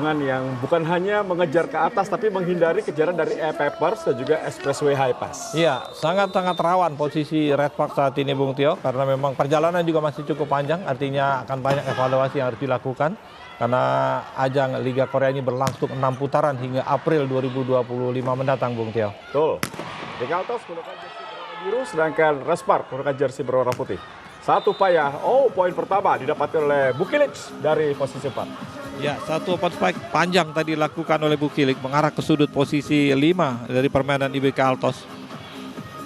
pertarungan yang bukan hanya mengejar ke atas tapi menghindari kejaran dari E-Papers dan juga Expressway High Pass. Iya, sangat-sangat rawan posisi Red Park saat ini Bung Tio, karena memang perjalanan juga masih cukup panjang, artinya akan banyak evaluasi yang harus dilakukan. Karena ajang Liga Korea ini berlangsung 6 putaran hingga April 2025 mendatang Bung Tio. Betul. Bekaltos menggunakan jersey berwarna biru, sedangkan Red Park menggunakan jersey berwarna putih. Satu payah, poin pertama didapatkan oleh Bukilic dari posisi 4. Ya, satu open spike panjang tadi dilakukan oleh Bukilic mengarah ke sudut posisi 5 dari permainan IBK Altos.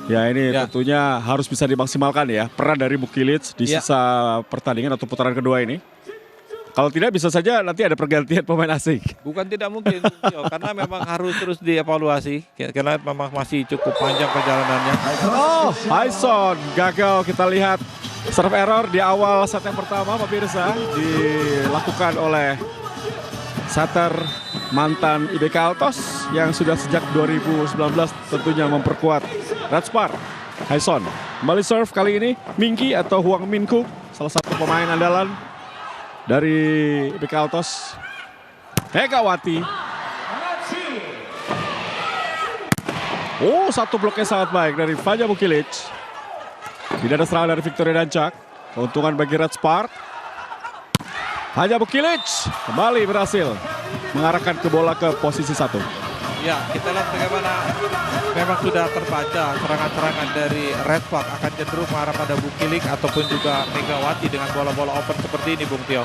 Ya, ini tentunya harus bisa dimaksimalkan ya peran dari Bukilic di sisa pertandingan atau putaran kedua ini. Kalau tidak bisa saja nanti ada pergantian pemain asing. Bukan tidak mungkin, karena memang harus terus dievaluasi karena memang masih cukup panjang perjalanannya. Hyson gagal, kita lihat serve error di awal set yang pertama pemirsa dilakukan oleh setter mantan IBK Altos yang sudah sejak 2019 tentunya memperkuat Red Park. Hyson kembali serve kali ini Mingki atau Huang Minku, salah satu pemain andalan dari IBK Altos. Megawati. Satu bloknya sangat baik dari Fajar Bukilic. Tidak ada serangan dari Victoria Dancak. Keuntungan bagi Red Park. Fajar Bukilic kembali berhasil mengarahkan ke bola ke posisi 1. Ya, kita lihat bagaimana memang sudah terbaca serangan-serangan dari Red Park akan cenderung mengarah pada Bukilic ataupun juga Megawati dengan bola-bola open seperti ini Bung Tio.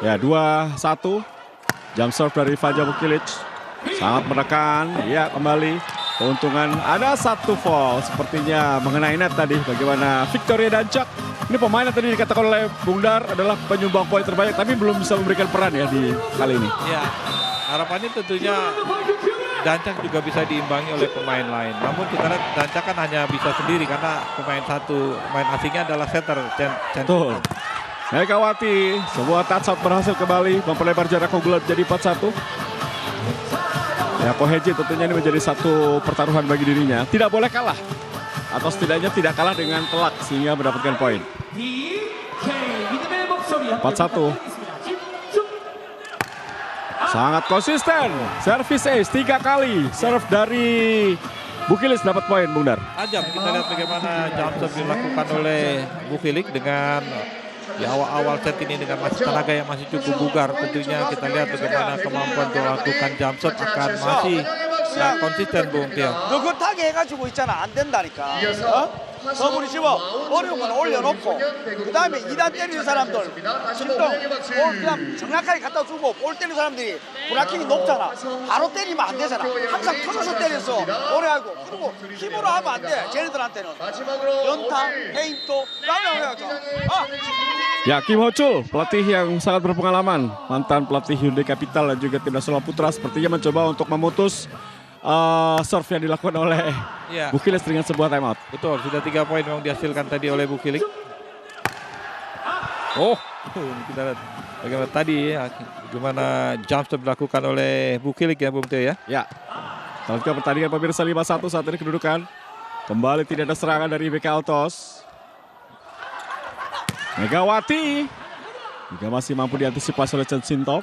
Ya, 2-1. Jump serve dari Fajar Bukilic. Sangat menekan. Ya, kembali. Keuntungan ada satu fall sepertinya mengenai net tadi. Bagaimana Victoria Dancak. Ini pemain yang tadi dikatakan oleh Bung Dar adalah penyumbang poin terbanyak tapi belum bisa memberikan peran ya di kali ini. Ya, harapannya tentunya Dancak juga bisa diimbangi oleh pemain lain. Namun kita lihat Dancak kan hanya bisa sendiri karena pemain asingnya adalah setter Betul. Megawati, sebuah touch out berhasil kembali memperlebar jarak keunggulan jadi 4-1. Ya, Koheji tentunya ini menjadi satu pertaruhan bagi dirinya. Tidak boleh kalah. Atau setidaknya tidak kalah dengan telak sehingga mendapatkan poin. 4-1. Sangat konsisten. Service ace 3 kali. Serve dari Bukilic dapat poin, Bung Dar. Tajam kita lihat bagaimana jump serve dilakukan oleh Bukilic dengan di awal-awal set ini dengan tenaga yang masih cukup bugar. Tentunya kita lihat bagaimana kemampuan untuk melakukan jump shot akan masih konsisten Bung Tio. 느긋하게 해가지고 있잖아. 안 된다니까. 서브리 집어 어려운 건 올려놓고 그 다음에 2단 때리는 사람들 진동 볼 그냥 정확하게 갖다 주고 볼 때리는 사람들이 브라킹이 높잖아. 바로 때리면 안 되잖아. 항상 터져서 때려서 오래 하고 그리고 힘으로 하면 안 돼. 쟤네들한테는 연타, 페인트 라면 해야죠. Ya, Kim Ho-chul, pelatih yang sangat berpengalaman, mantan pelatih Hyundai Capital dan juga Timnas Solo Putra, sepertinya mencoba untuk memutus serve yang dilakukan oleh Bukilic dengan sebuah timeout. Betul, sudah 3 poin memang dihasilkan tadi oleh Bukilic. Kita lihat bagaimana tadi gimana jump stop dilakukan oleh Bukilic ya Bung Tio ya. Ya, lanjutkan pertandingan pemirsa 5-1 saat ini kedudukan. Kembali tidak ada serangan dari IBK Altos. Megawati juga masih mampu diantisipasi oleh Chen Sintop.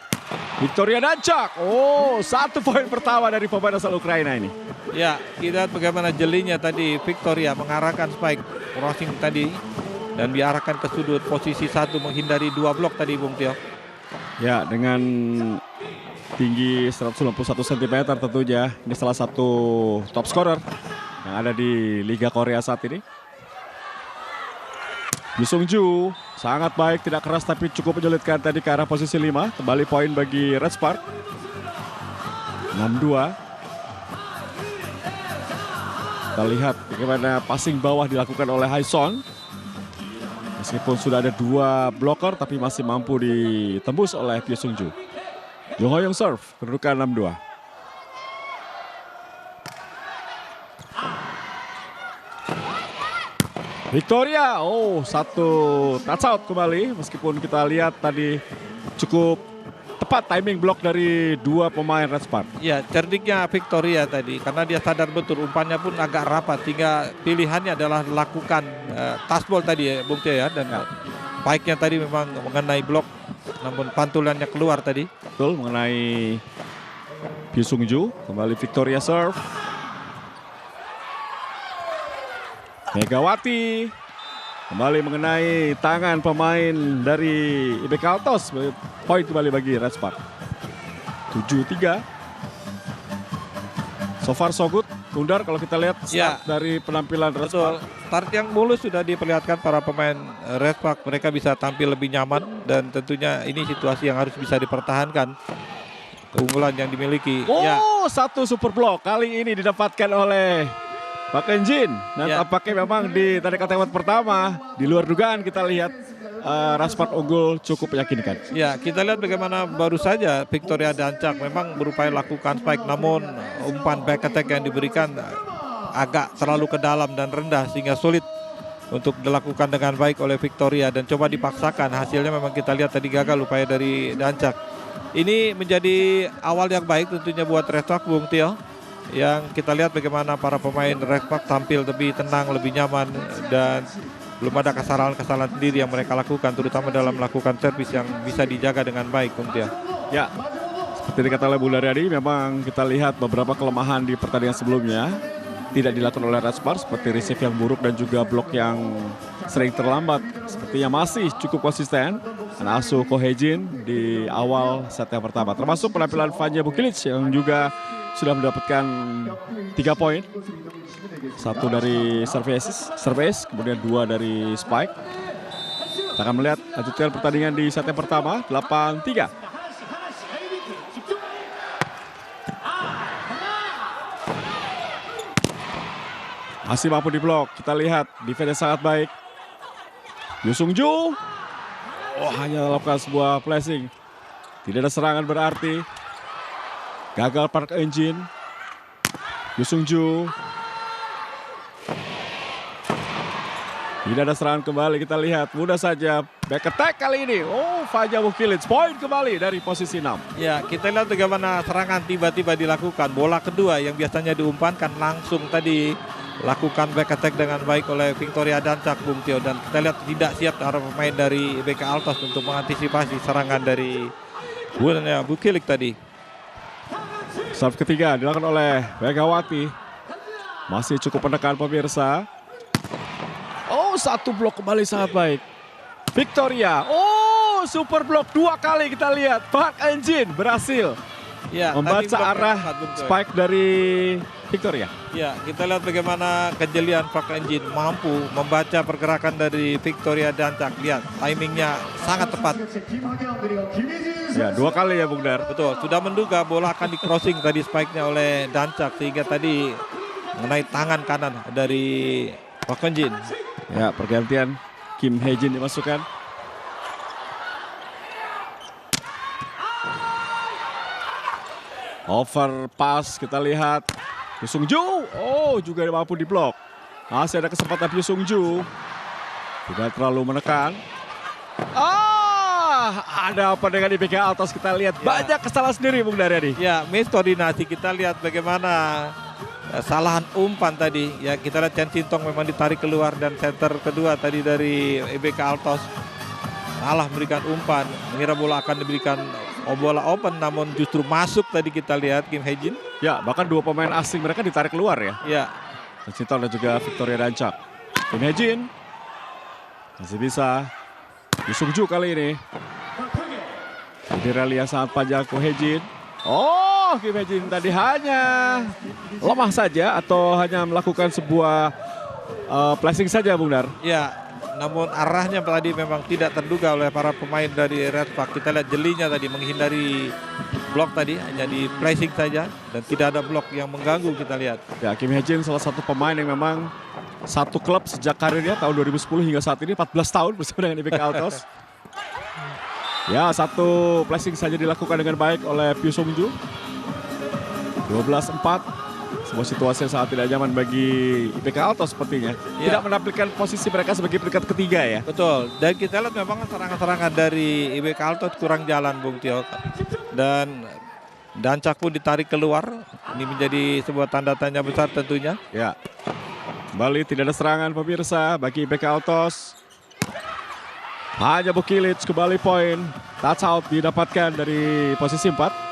Victoria Dancak. 1 poin pertama dari pemain asal Ukraina ini. Ya, kita lihat bagaimana jelinya tadi Victoria mengarahkan spike crossing tadi dan diarahkan ke sudut posisi 1 menghindari 2 blok tadi Bung Tio. Ya, dengan tinggi 191 cm tentunya ini salah satu top scorer yang ada di Liga Korea saat ini. Yu Sung-ju sangat baik, tidak keras tapi cukup menyulitkan tadi ke arah posisi 5. Kembali poin bagi Red Park. 6-2. Kita lihat bagaimana passing bawah dilakukan oleh Hyson. Meskipun sudah ada 2 blocker tapi masih mampu ditembus oleh Yu Sung-ju. Yo Ho-young serve, kedudukan 6-2. Victoria, satu touch out kembali. Meskipun kita lihat tadi cukup tepat timing blok dari 2 pemain Red Park. Ya, cerdiknya Victoria tadi karena dia sadar betul umpannya pun agak rapat sehingga pilihannya adalah lakukan touchball tadi ya Bung Tio ya. Dan baiknya tadi memang mengenai blok namun pantulannya keluar tadi. Betul, mengenai Pyu Sung-ju. Kembali Victoria serve. Megawati. Kembali mengenai tangan pemain dari IBK Altos. Poin kembali bagi Red Spark. 7-3. So far so good. Bundar, kalau kita lihat start dari penampilan Red Spark. Start yang mulus sudah diperlihatkan para pemain Red Spark. Mereka bisa tampil lebih nyaman dan tentunya ini situasi yang harus bisa dipertahankan. Keunggulan yang dimiliki. Satu super block kali ini didapatkan oleh Pak Enjin. Dan tampaknya memang di tarik tembak pertama di luar dugaan kita lihat Red Spark unggul cukup meyakinkan. Ya, kita lihat bagaimana baru saja Victoria Dancak memang berupaya lakukan spike, namun umpan back attack yang diberikan agak terlalu ke dalam dan rendah sehingga sulit untuk dilakukan dengan baik oleh Victoria dan coba dipaksakan. Hasilnya memang kita lihat tadi gagal upaya dari Dancak. Ini menjadi awal yang baik tentunya buat Red Spark, Bung Tio. Yang kita lihat bagaimana para pemain Red Spark tampil lebih tenang, lebih nyaman dan belum ada kesalahan-kesalahan sendiri yang mereka lakukan, terutama dalam melakukan servis yang bisa dijaga dengan baik, Bung Tia. Ya, seperti dikata oleh Bu Daryadi, memang kita lihat beberapa kelemahan di pertandingan sebelumnya tidak dilakukan oleh Red Spark, seperti receive yang buruk dan juga blok yang sering terlambat. Sepertinya masih cukup konsisten dan asuh Ko Hejin di awal set yang pertama. Termasuk penampilan Vanja Bukilic yang juga sudah mendapatkan 3 poin. Satu dari service, kemudian 2 dari spike. Kita akan melihat lanjutkan pertandingan di set yang pertama, 8-3. Masih mampu diblok, kita lihat defense sangat baik. Pyu Sung-ju, hanya melakukan sebuah flashing. Tidak ada serangan berarti. Gagal Park Eun-jin. Pyu Sung-ju. Tidak ada serangan kembali, kita lihat mudah saja back attack kali ini. Vanja Bukilic, poin kembali dari posisi 6. Ya, kita lihat bagaimana serangan tiba-tiba dilakukan. Bola kedua yang biasanya diumpankan langsung tadi lakukan back attack dengan baik oleh Victoria Dancak, Bung Tio. Dan kita lihat tidak siap para pemain dari IBK Altos untuk mengantisipasi serangan dari Bukilic tadi. Serve ketiga dilakukan oleh Megawati. Masih cukup menekan pemirsa. Satu blok kembali sangat baik. Victoria, super blok 2 kali kita lihat. Park Eun-jin berhasil membaca arah spike dari Victoria. Ya, kita lihat bagaimana kejelian Park Eun-jin mampu membaca pergerakan dari Victoria Dancak. Lihat, timingnya sangat tepat. Ya, 2 kali ya Bung Dar. Betul, sudah menduga bola akan di-crossing tadi spike-nya oleh Dancak sehingga tadi mengenai tangan kanan dari Park Eun-jin. Ya, pergantian Kim Hye-jin dimasukkan. Overpass kita lihat. Pyu Sung-ju, juga mampu diblok. Masih ada kesempatan Pyu Sung-ju. Tidak terlalu menekan. Ada apa dengan IBK Altos, kita lihat banyak kesalahan sendiri Bung Daryadi. Ya, miskoordinasi, kita lihat bagaimana kesalahan umpan tadi. Ya, kita lihat Chen Sintong memang ditarik keluar dan center kedua tadi dari IBK Altos salah memberikan umpan. Mengira bola akan diberikan bola open, namun justru masuk tadi kita lihat Kim Hye-jin. Ya, bahkan 2 pemain asing mereka ditarik keluar ya. Ya. Chen Sintong dan juga Victoria Dancak. Kim Hye-jin masih bisa. Pyu Sung-ju kali ini. Jadi rally yang sangat panjang Ko Hye-jin. Kim Hye-jin tadi hanya lemah saja atau hanya melakukan sebuah flashing saja Bung Dar. Ya, namun arahnya tadi memang tidak terduga oleh para pemain dari Red Spark. Kita lihat jelinya tadi menghindari blok tadi, hanya di flashing saja dan tidak ada blok yang mengganggu kita lihat. Ya, Kim Hye-jin salah satu pemain yang memang satu klub sejak karirnya tahun 2010 hingga saat ini 14 tahun bersama dengan IBK Altos. Ya, satu flashing saja dilakukan dengan baik oleh Pyu Sung-ju. 12-4. Sebuah situasi yang sangat tidak nyaman bagi IBK Altos sepertinya. Tidak menampilkan posisi mereka sebagai peringkat ketiga ya. Betul. Dan kita lihat memang serangan-serangan dari IBK Altos kurang jalan, Bung Tio. Dan Dancak pun ditarik keluar. Ini menjadi sebuah tanda tanya besar tentunya. Ya. Kembali tidak ada serangan pemirsa bagi IBK Altos. Hanya Bukilic kembali poin. touch out didapatkan dari posisi 4.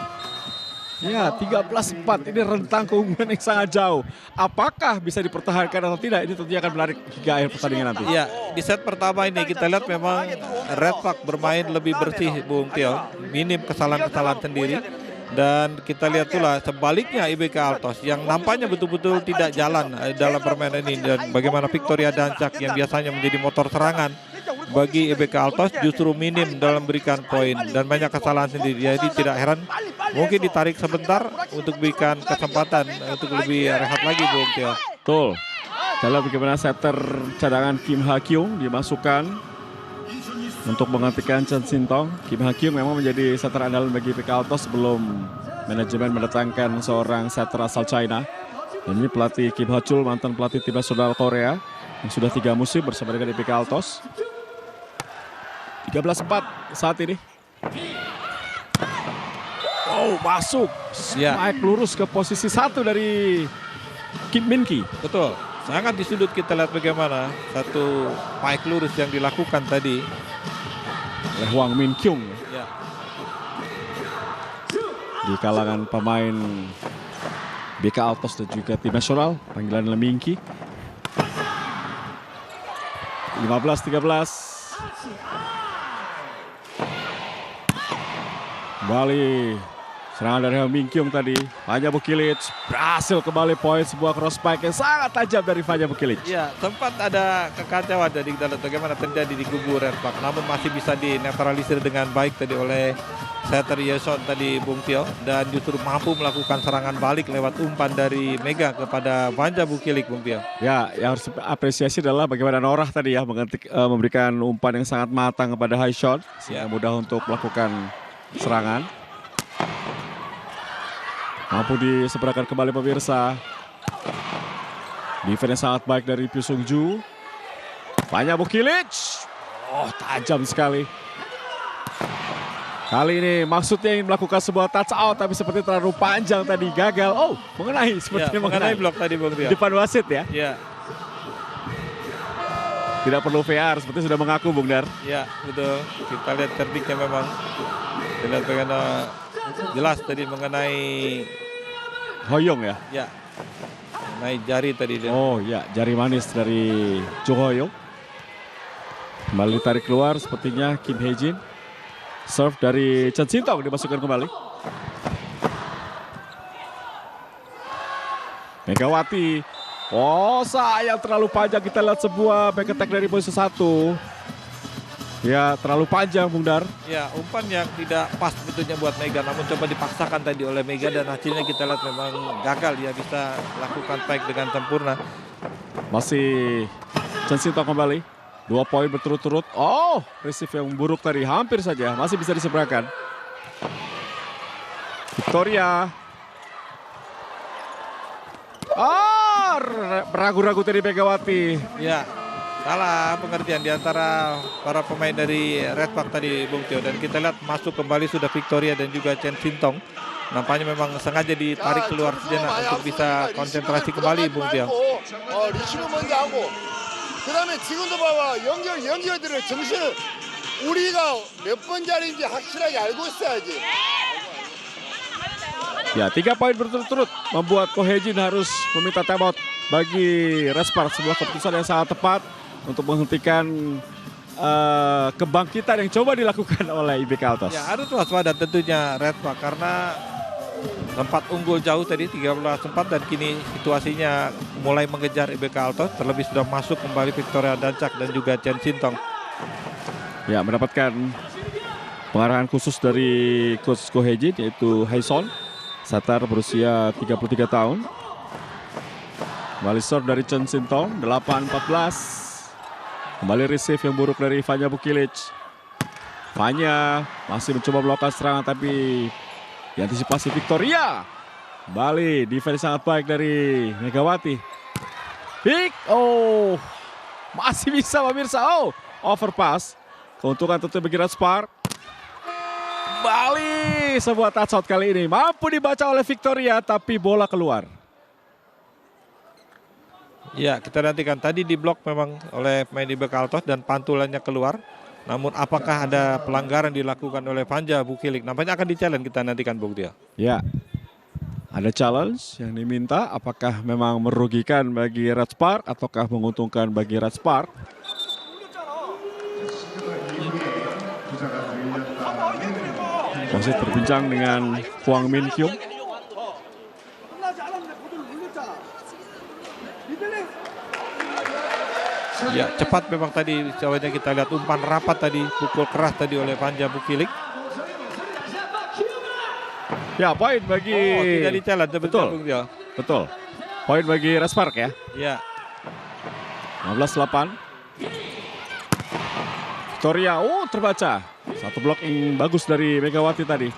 Ya, 13-4, ini rentang keunggulan yang sangat jauh. Apakah bisa dipertahankan atau tidak, ini tentunya akan menarik hingga akhir pertandingan nanti. Ya, di set pertama ini kita lihat memang Red Park bermain lebih bersih, Bung Tio. Minim kesalahan-kesalahan sendiri. Dan kita lihat pula sebaliknya IBK Altos yang nampaknya betul-betul tidak jalan dalam permainan ini. Dan bagaimana Victoria Dancak yang biasanya menjadi motor serangan bagi IBK Altos justru minim dalam memberikan poin dan banyak kesalahan sendiri. Jadi tidak heran mungkin ditarik sebentar untuk berikan kesempatan untuk lebih rehat lagi, Bung Tio. Betul. Kalau bagaimana setter cadangan Kim Ha Kyung dimasukkan untuk menggantikan Chen Sintong. Kim Ha Kyung memang menjadi setter andalan bagi IBK Altos sebelum manajemen mendatangkan seorang setter asal China. Dan ini pelatih Kim Ha Chul, mantan pelatih timnas nasional Korea yang sudah 3 musim bersama dengan IBK Altos. 13-4 saat ini. Oh, masuk. Ya. Spike lurus ke posisi 1 dari Kim Min Ki. Betul. Sangat di sudut kita lihat bagaimana satu spike lurus yang dilakukan tadi Oleh Hwang Min Kyung. ya. Di kalangan pemain BK Altos dan juga tim nasional, panggilan Lemingki. 15-13. Kembali serangan dari Min Kyung tadi. Vanja Bukilic berhasil kembali poin, sebuah cross spike yang sangat tajam dari Vanja Bukilic. Ya, sempat ada kekacauan dari dalam bagaimana terjadi di kubu Red Park, namun masih bisa dinetralisir dengan baik tadi oleh setter Yeson tadi, Bung Tio, dan justru mampu melakukan serangan balik lewat umpan dari Mega kepada Vanja Bukilic, Bung Tio. Ya, yang harus apresiasi adalah bagaimana Norah tadi ya memberikan umpan yang sangat matang kepada high shot sehingga mudah untuk melakukan serangan. Mampu diseberangkan kembali pemirsa. Defense sangat baik dari Pyu Sung Ju. Vanja Bukilic. Oh, tajam sekali. Kali ini maksudnya ingin melakukan sebuah touch out tapi seperti terlalu panjang tadi, gagal. Oh, mengenai seperti Ya, mengenai blok tadi, Bung Tio. depan wasit ya. Ya, Tidak perlu VR seperti sudah mengaku Bung Dar. ya, betul. Kita lihat terdiknya memang. Kita lihat bagaimana jelas tadi mengenai Hoyong ya. ya mengenai jari tadi dia. Oh ya, jari manis dari Jo Hoyong. Kembali ditarik keluar sepertinya Kim Hae Jin. Serve dari Chen Sintong dimasukkan kembali. Megawati. Oh, sayang terlalu panjang, kita lihat sebuah back attack dari posisi 1. Ya, terlalu panjang Bung Dar. Ya, umpan yang tidak pas betulnya buat Mega, namun coba dipaksakan tadi oleh Mega dan hasilnya kita lihat memang gagal, dia bisa lakukan spike dengan sempurna. Masih Chen Sintong kembali. 2 poin berturut-turut. Oh, receive yang buruk tadi, hampir saja masih bisa diseberangkan. Victoria. Oh, ragu-ragu tadi Megawati. Ya, salah pengertian di antara para pemain dari Red Park tadi, Bung Tio, dan kita lihat masuk kembali sudah Victoria dan juga Chen Sintong. Nampaknya memang sengaja ditarik keluar sejenak untuk bisa konsentrasi kembali, Bung Tio. 리시는 먼저 하고 그다음에 지금도 봐봐 연결들을 정신을 우리가 몇 번 자리인지 확실하게 알고 있어야지. Ya, 3 poin berturut-turut membuat Ko Hae Jin harus meminta timeout bagi Red Park. Sebuah keputusan yang sangat tepat untuk menghentikan kebangkitan yang coba dilakukan oleh IBK Altos. Ya, harus waspada tentunya Red Park karena sempat unggul jauh tadi 13-4 dan kini situasinya mulai mengejar IBK Altos, terlebih sudah masuk kembali Victoria Dancak dan juga Chen Sintong. Ya, mendapatkan pengarahan khusus dari coach Ko Hae Jin yaitu Hae-son, setter berusia 33 tahun. Kembali serve dari Chen Sintong, 8-14. Kembali receive yang buruk dari Vanja Bukilic. Vanja masih mencoba melakukan serangan tapi diantisipasi Victoria. Kembali defense sangat baik dari Megawati. Pick, oh, masih bisa pemirsa. Oh, overpass. Keuntungan tentu bagi Red Park. Kembali sebuah touch out kali ini. Mampu dibaca oleh Victoria tapi bola keluar. Ya, kita nantikan tadi di blok memang oleh pemain IBK Altos dan pantulannya keluar. Namun apakah ada pelanggaran dilakukan oleh Panja Bukilik? Nampaknya akan di-challenge, kita nantikan Bung Tio. Ya, ada challenge yang diminta. Apakah memang merugikan bagi Red Spark ataukah menguntungkan bagi Red Spark? Wasit berbincang dengan Hwang Min Kyung. Ya, cepat memang tadi coba kita lihat umpan rapat tadi, pukul keras tadi oleh Panja Bukilik. Ya, poin bagi... Oh, tidak di-challenge, Betul. Bung Tio. Betul. Poin bagi Red Spark ya. Ya. 15-8. Victoria, terbaca. Satu blocking bagus dari Megawati tadi.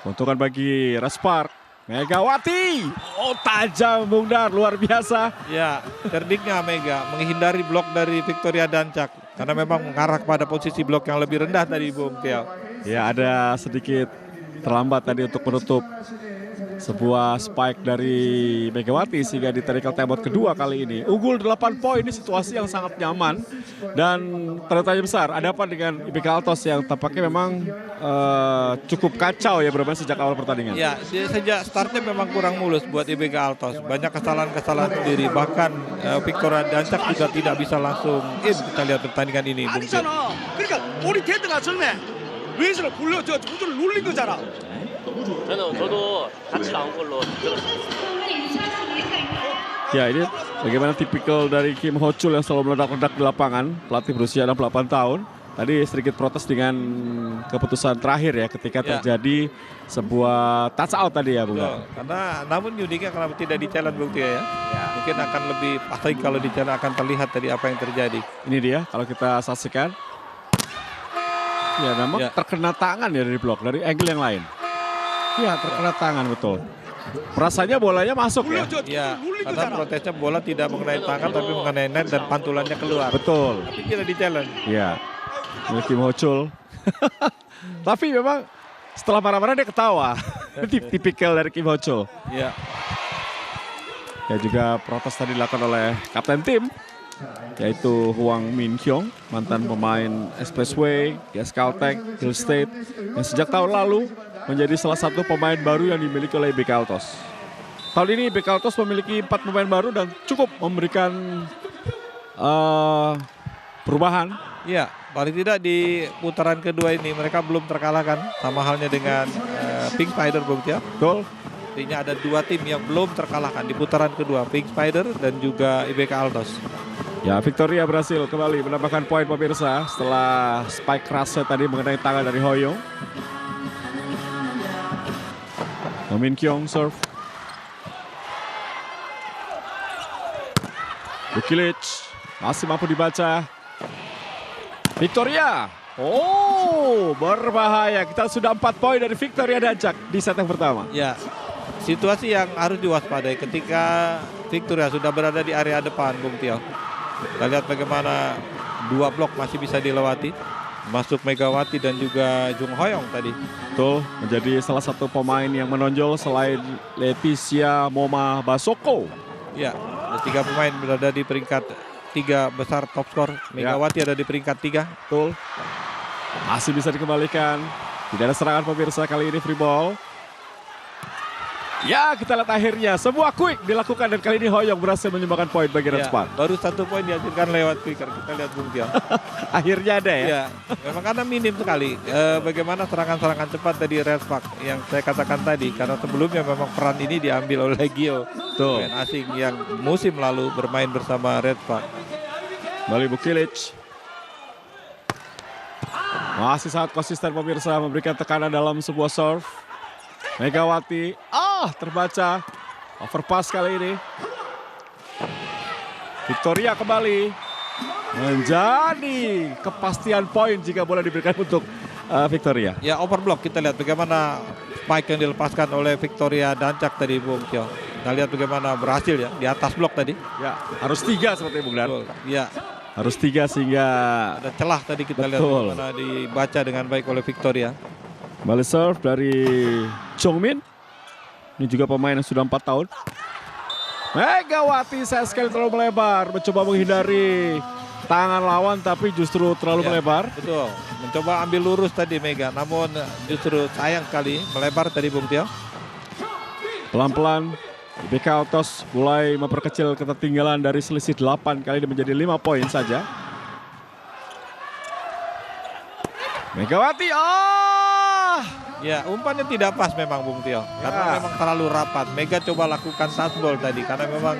Keuntungan bagi Red Spark. Megawati, tajam Bung Dar, luar biasa. Ya, cerdiknya Mega menghindari blok dari Victoria Dancak karena memang mengarah pada posisi blok yang lebih rendah tadi Bung Tio. Ya, ada sedikit terlambat tadi untuk menutup sebuah spike dari Megawati sehingga di technical timeout kedua kali ini. Unggul 8 poin, ini situasi yang sangat nyaman dan tanda tanya besar. Ada apa dengan IBK Altos yang tampaknya memang cukup kacau ya bermain sejak awal pertandingan. Ya, sejak startnya memang kurang mulus buat IBK Altos. Banyak kesalahan-kesalahan sendiri, bahkan Victoria Dancak juga tidak bisa langsung kita lihat pertandingan ini Bung Tio. 아니잖아. 그러니까 우리 테드가 처음에 웨이스를 굴려 저 구조를 눌린 거잖아. 저도 같이 나온 걸로 들었어요. Ya, ini bagaimana tipikal dari Kim Ho Chul yang selalu meledak-ledak di lapangan. Pelatih berusia 68 tahun. Tadi sedikit protes dengan keputusan terakhir ya ketika terjadi sebuah touch out tadi ya Bung. Karena namun uniknya kenapa tidak di-challenge Bung Tio ya. Mungkin akan lebih pasti kalau di-challenge akan terlihat tadi apa yang terjadi. Ini dia kalau kita saksikan. Ya, memang terkena tangan ya dari blok, dari angle yang lain. Ya, terkena tangan betul. Rasanya bolanya masuk ya. Ya, karena protesnya bola tidak mengenai tangan tapi mengenai net dan pantulannya keluar. Betul. Tapi tidak di-challenge. Ya, ini Kim Ho Chul. Tapi memang setelah marah-marah dia ketawa. Tipikal dari Kim Ho Chul. Ya. Ya, juga protes tadi dilakukan oleh kapten tim, yaitu Hwang Min Kyung, mantan pemain Expressway, GS Caltech, Hill State, yang sejak tahun lalu menjadi salah satu pemain baru yang dimiliki oleh IBK Altos. Tahun ini IBK Altos memiliki 4 pemain baru dan cukup memberikan perubahan. Ya, paling tidak di putaran kedua ini mereka belum terkalahkan, sama halnya dengan Pink Spider Bung Tio. Betul. Artinya ada 2 tim yang belum terkalahkan di putaran kedua, Pink Spider dan juga IBK Altos. Ya, Victoria berhasil kembali menambahkan poin pemirsa setelah spike kerasnya tadi mengenai tangan dari Hoyong. Min Kyung serve. Bukilich masih mampu dibaca. Victoria. Berbahaya. Kita sudah 4 poin dari Victoria Dancak di set yang pertama. Ya, situasi yang harus diwaspadai ketika Victoria sudah berada di area depan Bung Tio. Kita lihat bagaimana 2 blok masih bisa dilewati. Masuk Megawati dan juga Jung Hoyong tadi. Betul, menjadi salah satu pemain yang menonjol selain Leticia Moma Basoko. Ya, ada 3 pemain berada di peringkat 3 besar top skor. Megawati ada di peringkat 3. Betul. Masih bisa dikembalikan. Tidak ada serangan pemirsa kali ini, free ball. Ya, kita lihat akhirnya sebuah quick dilakukan dan kali ini Hoyong berhasil menyumbangkan poin bagi Red Spark. Baru 1 poin dihasilkan lewat quicker. Kita lihat Bung Tio. Akhirnya ada ya. Ya, memang karena minim sekali. Bagaimana serangan-serangan cepat dari Red Spark yang saya katakan tadi. Karena sebelumnya memang peran ini diambil oleh Gio, pemain asing yang musim lalu bermain bersama Red Spark. Bali Bukilich. Masih sangat konsisten pemirsa memberikan tekanan dalam sebuah serve. Megawati, terbaca. Overpass kali ini. Victoria kembali. Menjadi kepastian poin jika bola diberikan untuk Victoria. Ya, overblock kita lihat bagaimana spike yang dilepaskan oleh Victoria Dancak tadi Bung Tio. Kita lihat bagaimana berhasil ya di atas blok tadi. Ya, harus 3 seperti Bung Dan. Ya, harus 3 sehingga ada celah tadi kita lihat bagaimana dibaca dengan baik oleh Victoria. Balik serve dari Chongmin. Ini juga pemain yang sudah 4 tahun. Megawati saya sekali terlalu melebar. Mencoba menghindari tangan lawan tapi justru terlalu melebar. Betul, mencoba ambil lurus tadi Mega, namun justru sayang sekali melebar tadi Bung Tio. Pelan-pelan IBK Autos mulai memperkecil ketertinggalan dari selisih 8 kali ini menjadi 5 poin saja. Megawati, Ya, umpannya tidak pas memang Bung Tio, karena memang terlalu rapat. Mega coba lakukan touchball tadi, karena memang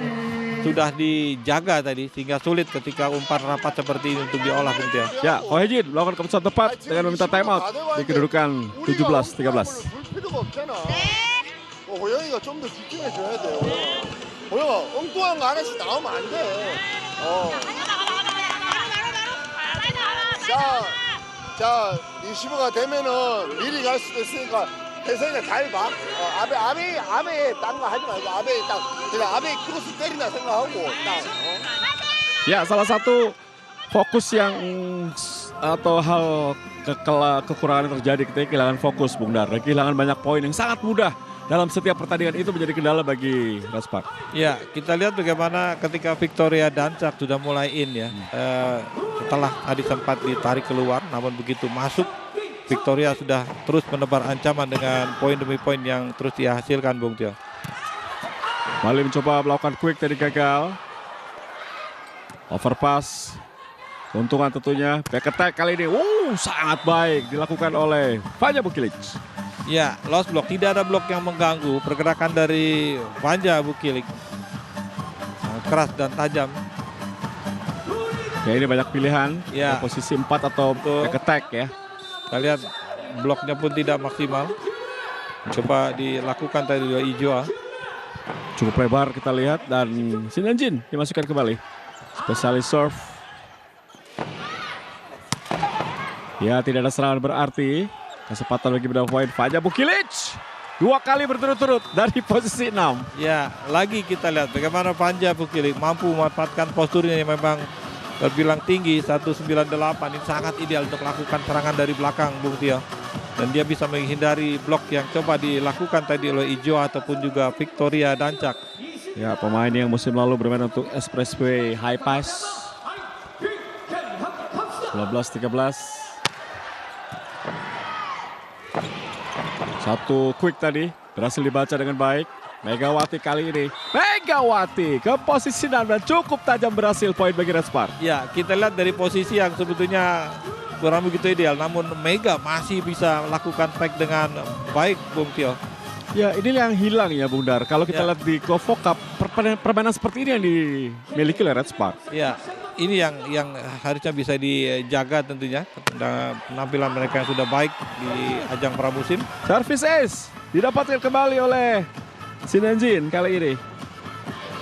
sudah dijaga tadi, sehingga sulit ketika umpan rapat seperti ini untuk diolah Bung Tio. Ya, Kohejin melakukan keputusan tepat dengan meminta timeout di kedudukan 17-13. 호영이가 좀 더 집중해줘야 돼. 호영아, 엉뚱한 거 하나씩 나오면 안 돼. 자, 리시브가 되면은 미리 갈 수도 있으니까 혜성이가 잘 봐. 아베 딴 거 하지 말고 아베 딱 그냥 아베 크로스 때린다 생각하고 딱. Ya, salah satu fokus yang atau hal kekurangan yang terjadi ketika kehilangan fokus, Bung Dar. Kehilangan banyak poin yang sangat mudah dalam setiap pertandingan itu menjadi kendala bagi Raspak. Ya, kita lihat bagaimana ketika Victoria Dancak sudah mulai in ya. Setelah tadi sempat ditarik keluar, namun begitu masuk, Victoria sudah terus menebar ancaman dengan poin demi poin yang terus dihasilkan Bung Tio. Bali mencoba melakukan quick tadi gagal. Overpass. Keuntungan tentunya. Back attack kali ini. Sangat baik dilakukan oleh Vanja Bukilic. Ya, lost block. Tidak ada blok yang mengganggu pergerakan dari Vanja Bukilic. Keras dan tajam. Ya, ini banyak pilihan. Ya. Posisi 4 atau back attack ya. Kita lihat bloknya pun tidak maksimal. Coba dilakukan tadi dua Ijoa. Cukup lebar kita lihat dan Sinanjin dimasukkan kembali. Spesialis serve. Ya, tidak ada serangan berarti. Kesempatan bagi mendapat poin Vanja Bukilic. 2 kali berturut-turut dari posisi 6. Ya, lagi kita lihat bagaimana Vanja Bukilic mampu memanfaatkan posturnya yang memang terbilang tinggi 198. Ini sangat ideal untuk lakukan serangan dari belakang Bung Tio. Dan dia bisa menghindari blok yang coba dilakukan tadi oleh Ijo ataupun juga Victoria Dancak. Ya, pemain yang musim lalu bermain untuk Expressway High Pass. 12-13. Satu quick tadi berhasil dibaca dengan baik. Megawati kali ini. Megawati ke posisi 6 dan cukup tajam berhasil poin bagi Red Spark. Ya, kita lihat dari posisi yang sebetulnya kurang begitu ideal. Namun Mega masih bisa lakukan spike dengan baik Bung Tio. Ya, ini yang hilang ya Bung Dar. Kalau kita lihat di Govo Cup, permainan seperti ini yang dimiliki oleh Red Spark. Ya, ini yang harusnya bisa dijaga tentunya. Penampilan mereka yang sudah baik di ajang pramusim. Service ace didapatkan kembali oleh Sinanjin kali ini.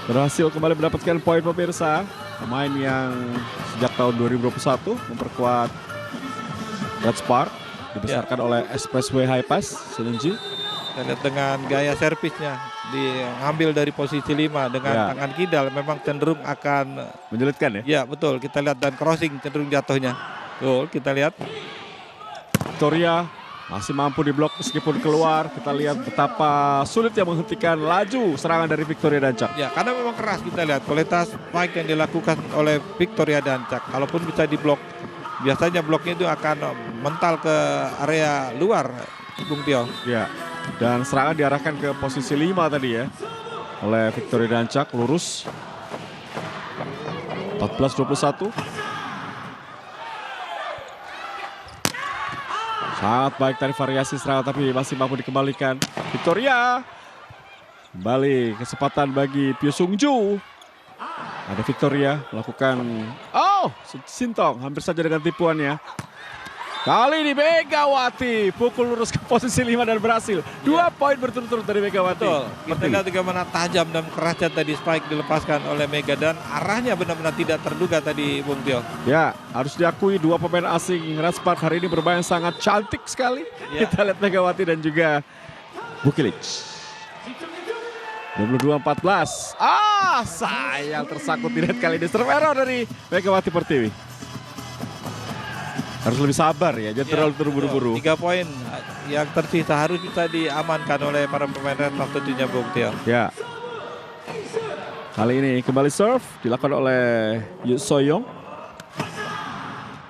Berhasil kembali mendapatkan poin pemirsa. Pemain yang sejak tahun 2021 memperkuat Red Spark. Dibesarkan oleh Expressway High Pass, Sinanjin. Kita lihat dengan gaya servisnya diambil dari posisi 5 dengan tangan kidal memang cenderung akan menyulitkan ya. Ya, betul. Kita lihat dan crossing cenderung jatuhnya. Tuh, kita lihat. Victoria masih mampu diblok meskipun keluar. Kita lihat betapa sulitnya menghentikan laju serangan dari Victoria Dancak. Ya, karena memang keras kita lihat kualitas spike yang dilakukan oleh Victoria Dancak. Kalaupun bisa diblok, biasanya bloknya itu akan mental ke area luar, Bung Tio. Ya, dan serangan diarahkan ke posisi 5 tadi ya oleh Victoria Dancak, lurus. 14-21. Sangat baik tadi variasi serangan tapi masih mampu dikembalikan. Victoria. Kembali kesempatan bagi Pyo Sung-ju. Ada Victoria melakukan Sintong hampir saja dengan tipuannya. Kali ini Megawati pukul lurus ke posisi 5 dan berhasil. 2 poin berturut-turut dari Megawati. Betul. Kita lihat bagaimana tajam dan kerasnya tadi spike dilepaskan oleh Mega dan arahnya benar-benar tidak terduga tadi Bung Tio. Ya, harus diakui 2 pemain asing Red Spark hari ini bermain sangat cantik sekali. Ya. Kita lihat Megawati dan juga Bukilic. 22-14. Sayang tersangkut di net kali ini. Serve error dari Megawati Pertiwi. Harus lebih sabar ya, jangan terlalu terburu-buru. 3 poin yang tersisa harus bisa diamankan oleh para pemain Red Spark tentunya Bung Tio. Ya. Kali ini kembali serve dilakukan oleh Yu Soyong.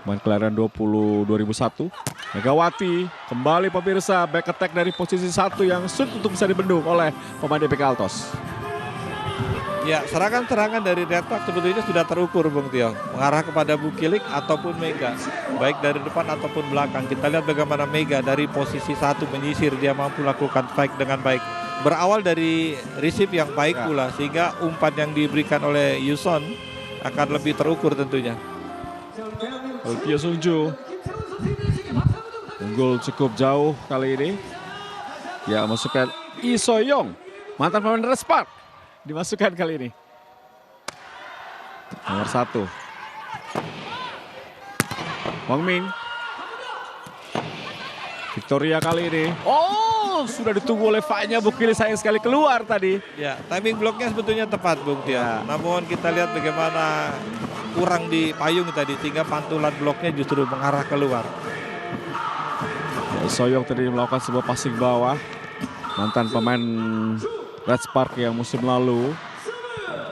Main kelahiran 2001. Megawati kembali pemirsa, back attack dari posisi 1 yang sulit untuk bisa dibendung oleh pemain IBK Altos. Ya, serangan-serangan dari Redpak sebetulnya sudah terukur Bung Tio, mengarah kepada Bukilik ataupun Mega, baik dari depan ataupun belakang. Kita lihat bagaimana Mega dari posisi 1 menyisir, dia mampu lakukan fight dengan baik. Berawal dari receive yang baik pula, sehingga umpan yang diberikan oleh Yuson akan lebih terukur tentunya. Olpio Sungju unggul cukup jauh kali ini. Ya, masukkan Lee Soyong, mantan pemain Redspart, dimasukkan kali ini. Nomor 1. Wang Ming. Victoria kali ini. Oh, sudah ditunggu oleh Fanya Bukilik, sayang sekali keluar tadi. Ya, timing bloknya sebetulnya tepat Bung Tio. Ya. Namun kita lihat bagaimana kurang di payung tadi, sehingga pantulan bloknya justru mengarah keluar. Ya, Soyong tadi melakukan sebuah passing bawah. Mantan pemain Redspart yang musim lalu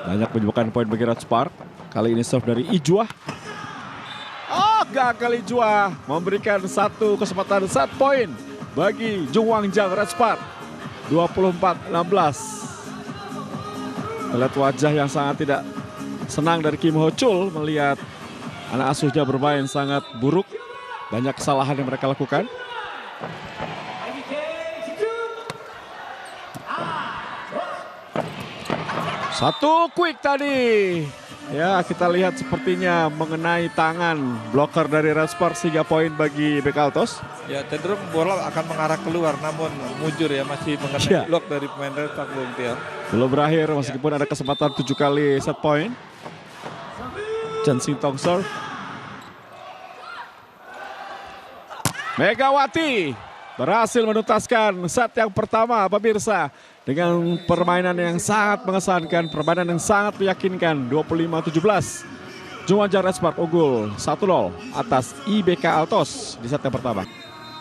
banyak menyumbangkan poin bagi Redspart. Kali ini serve dari Ijuah. Oh, gagal Ijuah memberikan satu kesempatan set poin bagi Jung Wangjang Redspart. 24-16. Melihat wajah yang sangat tidak senang dari Kim Ho Chul melihat anak asuhnya bermain sangat buruk. Banyak kesalahan yang mereka lakukan. Satu quick tadi. Ya, kita lihat sepertinya mengenai tangan blocker dari Redspart, 3 poin bagi IBK Altos. Ya, cenderung bola akan mengarah keluar, namun mujur ya, masih mengenai Ya. blok dari pemain Redspart Bung Tio. Belum berakhir meskipun ada kesempatan 7 kali set point. Chen Sintong serve. Megawati berhasil menuntaskan set yang pertama pemirsa dengan permainan yang sangat mengesankan, permainan yang sangat meyakinkan. 25-17. Jung Wangjang Redspart unggul 1-0 atas IBK Altos di set yang pertama.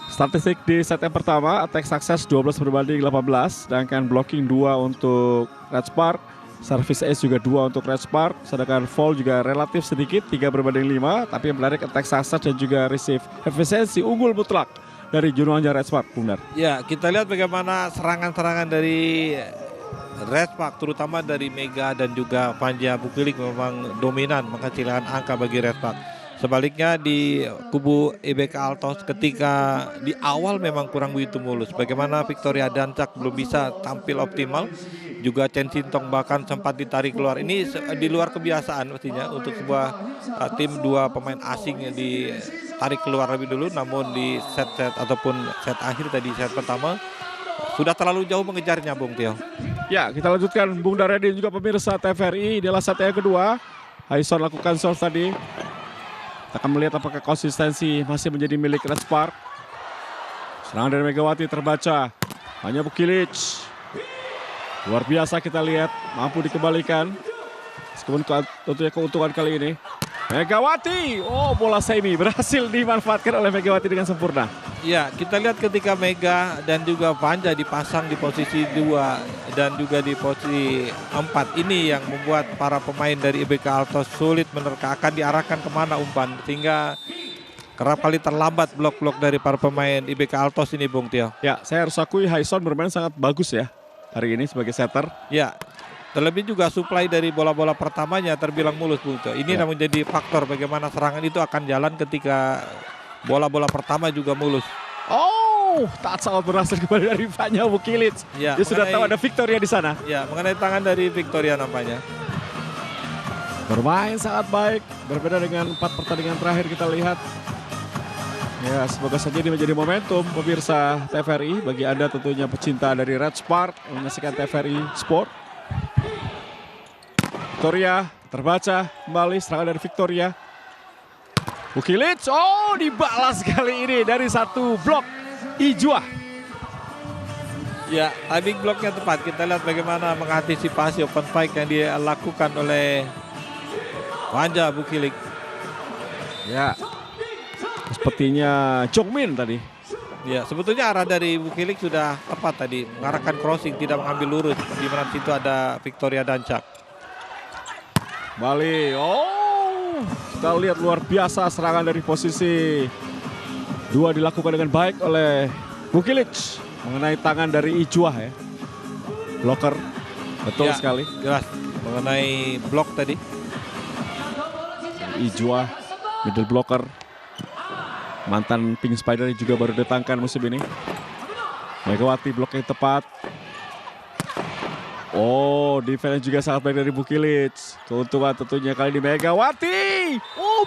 Statistik di set yang pertama, attack success 12/18, sedangkan blocking 2 untuk Redspart, service ace juga 2 untuk Redspart, sedangkan fall juga relatif sedikit 3/5, tapi yang menarik attack success dan juga receive efisiensi unggul mutlak dari Jung Wangjang Redspart, Bung Dar. Ya, kita lihat bagaimana serangan-serangan dari Redspart, terutama dari Mega dan juga Panja Bukilik memang dominan menghasilkan angka bagi Redspart. Sebaliknya di kubu IBK Altos ketika di awal memang kurang begitu mulus. Bagaimana Victoria Dancak belum bisa tampil optimal. Juga Chen Sintong bahkan sempat ditarik keluar. Ini di luar kebiasaan mestinya untuk sebuah tim 2 pemain asing yang ditarik keluar lebih dulu. Namun di set-set ataupun set akhir tadi, set pertama, sudah terlalu jauh mengejarnya Bung Tio. Ya, kita lanjutkan Bung Daredin juga pemirsa TVRI. Inilah set yang kedua. Haison lakukan serve tadi. Kita akan melihat apakah konsistensi masih menjadi milik Redspart. Serangan dari Megawati terbaca. Hanya Bukilik. Luar biasa kita lihat. Mampu dikembalikan. Meskipun tentunya keuntungan kali ini. Megawati. Oh, bola semi berhasil dimanfaatkan oleh Megawati dengan sempurna. Ya, kita lihat ketika Mega dan juga Panja dipasang di posisi 2 dan juga di posisi 4. Ini yang membuat para pemain dari IBK Altos sulit menerka akan diarahkan kemana umpan. Sehingga kerap kali terlambat blok-blok dari para pemain IBK Altos ini Bung Tio. Ya, saya harus akui Haison bermain sangat bagus ya hari ini sebagai setter. Ya, terlebih juga supply dari bola-bola pertamanya terbilang mulus Bung Tio. Ini namun jadi faktor bagaimana serangan itu akan jalan ketika bola-bola pertama juga mulus. Oh, tak salah berhasil kembali dari Fanya Bukilik. Ya, Dia sudah tahu ada Victoria di sana. Ya, mengenai tangan dari Victoria nampaknya. Bermain sangat baik, berbeda dengan 4 pertandingan terakhir kita lihat. Ya, semoga saja ini menjadi momentum pemirsa TVRI bagi Anda tentunya pecinta dari Redspart yang menyaksikan TVRI Sport. Victoria terbaca kembali serangan dari Victoria. Bukilik, oh dibalas kali ini dari satu blok Ijuah. Ya, timing bloknya tepat. Kita lihat bagaimana mengantisipasi open fight yang dilakukan oleh Panja Bukilik. Ya, sepertinya Jongmin tadi. Ya, sebetulnya arah dari Bukilik sudah tepat tadi. Mengarahkan crossing, tidak mengambil lurus. Di mana situ ada Victoria Dancak. Bali, oh Kita lihat luar biasa serangan dari posisi 2 dilakukan dengan baik oleh Bukilic. Mengenai tangan dari Ijuah ya. Blocker. Betul Ya, sekali. jelas mengenai blok tadi. Ijuah, middle blocker. Mantan Pink Spider juga baru datangkan musim ini. Megawati blok yang tepat. Oh, defense juga sangat baik dari Bukilic. Keuntungan tentunya kali ini Megawati.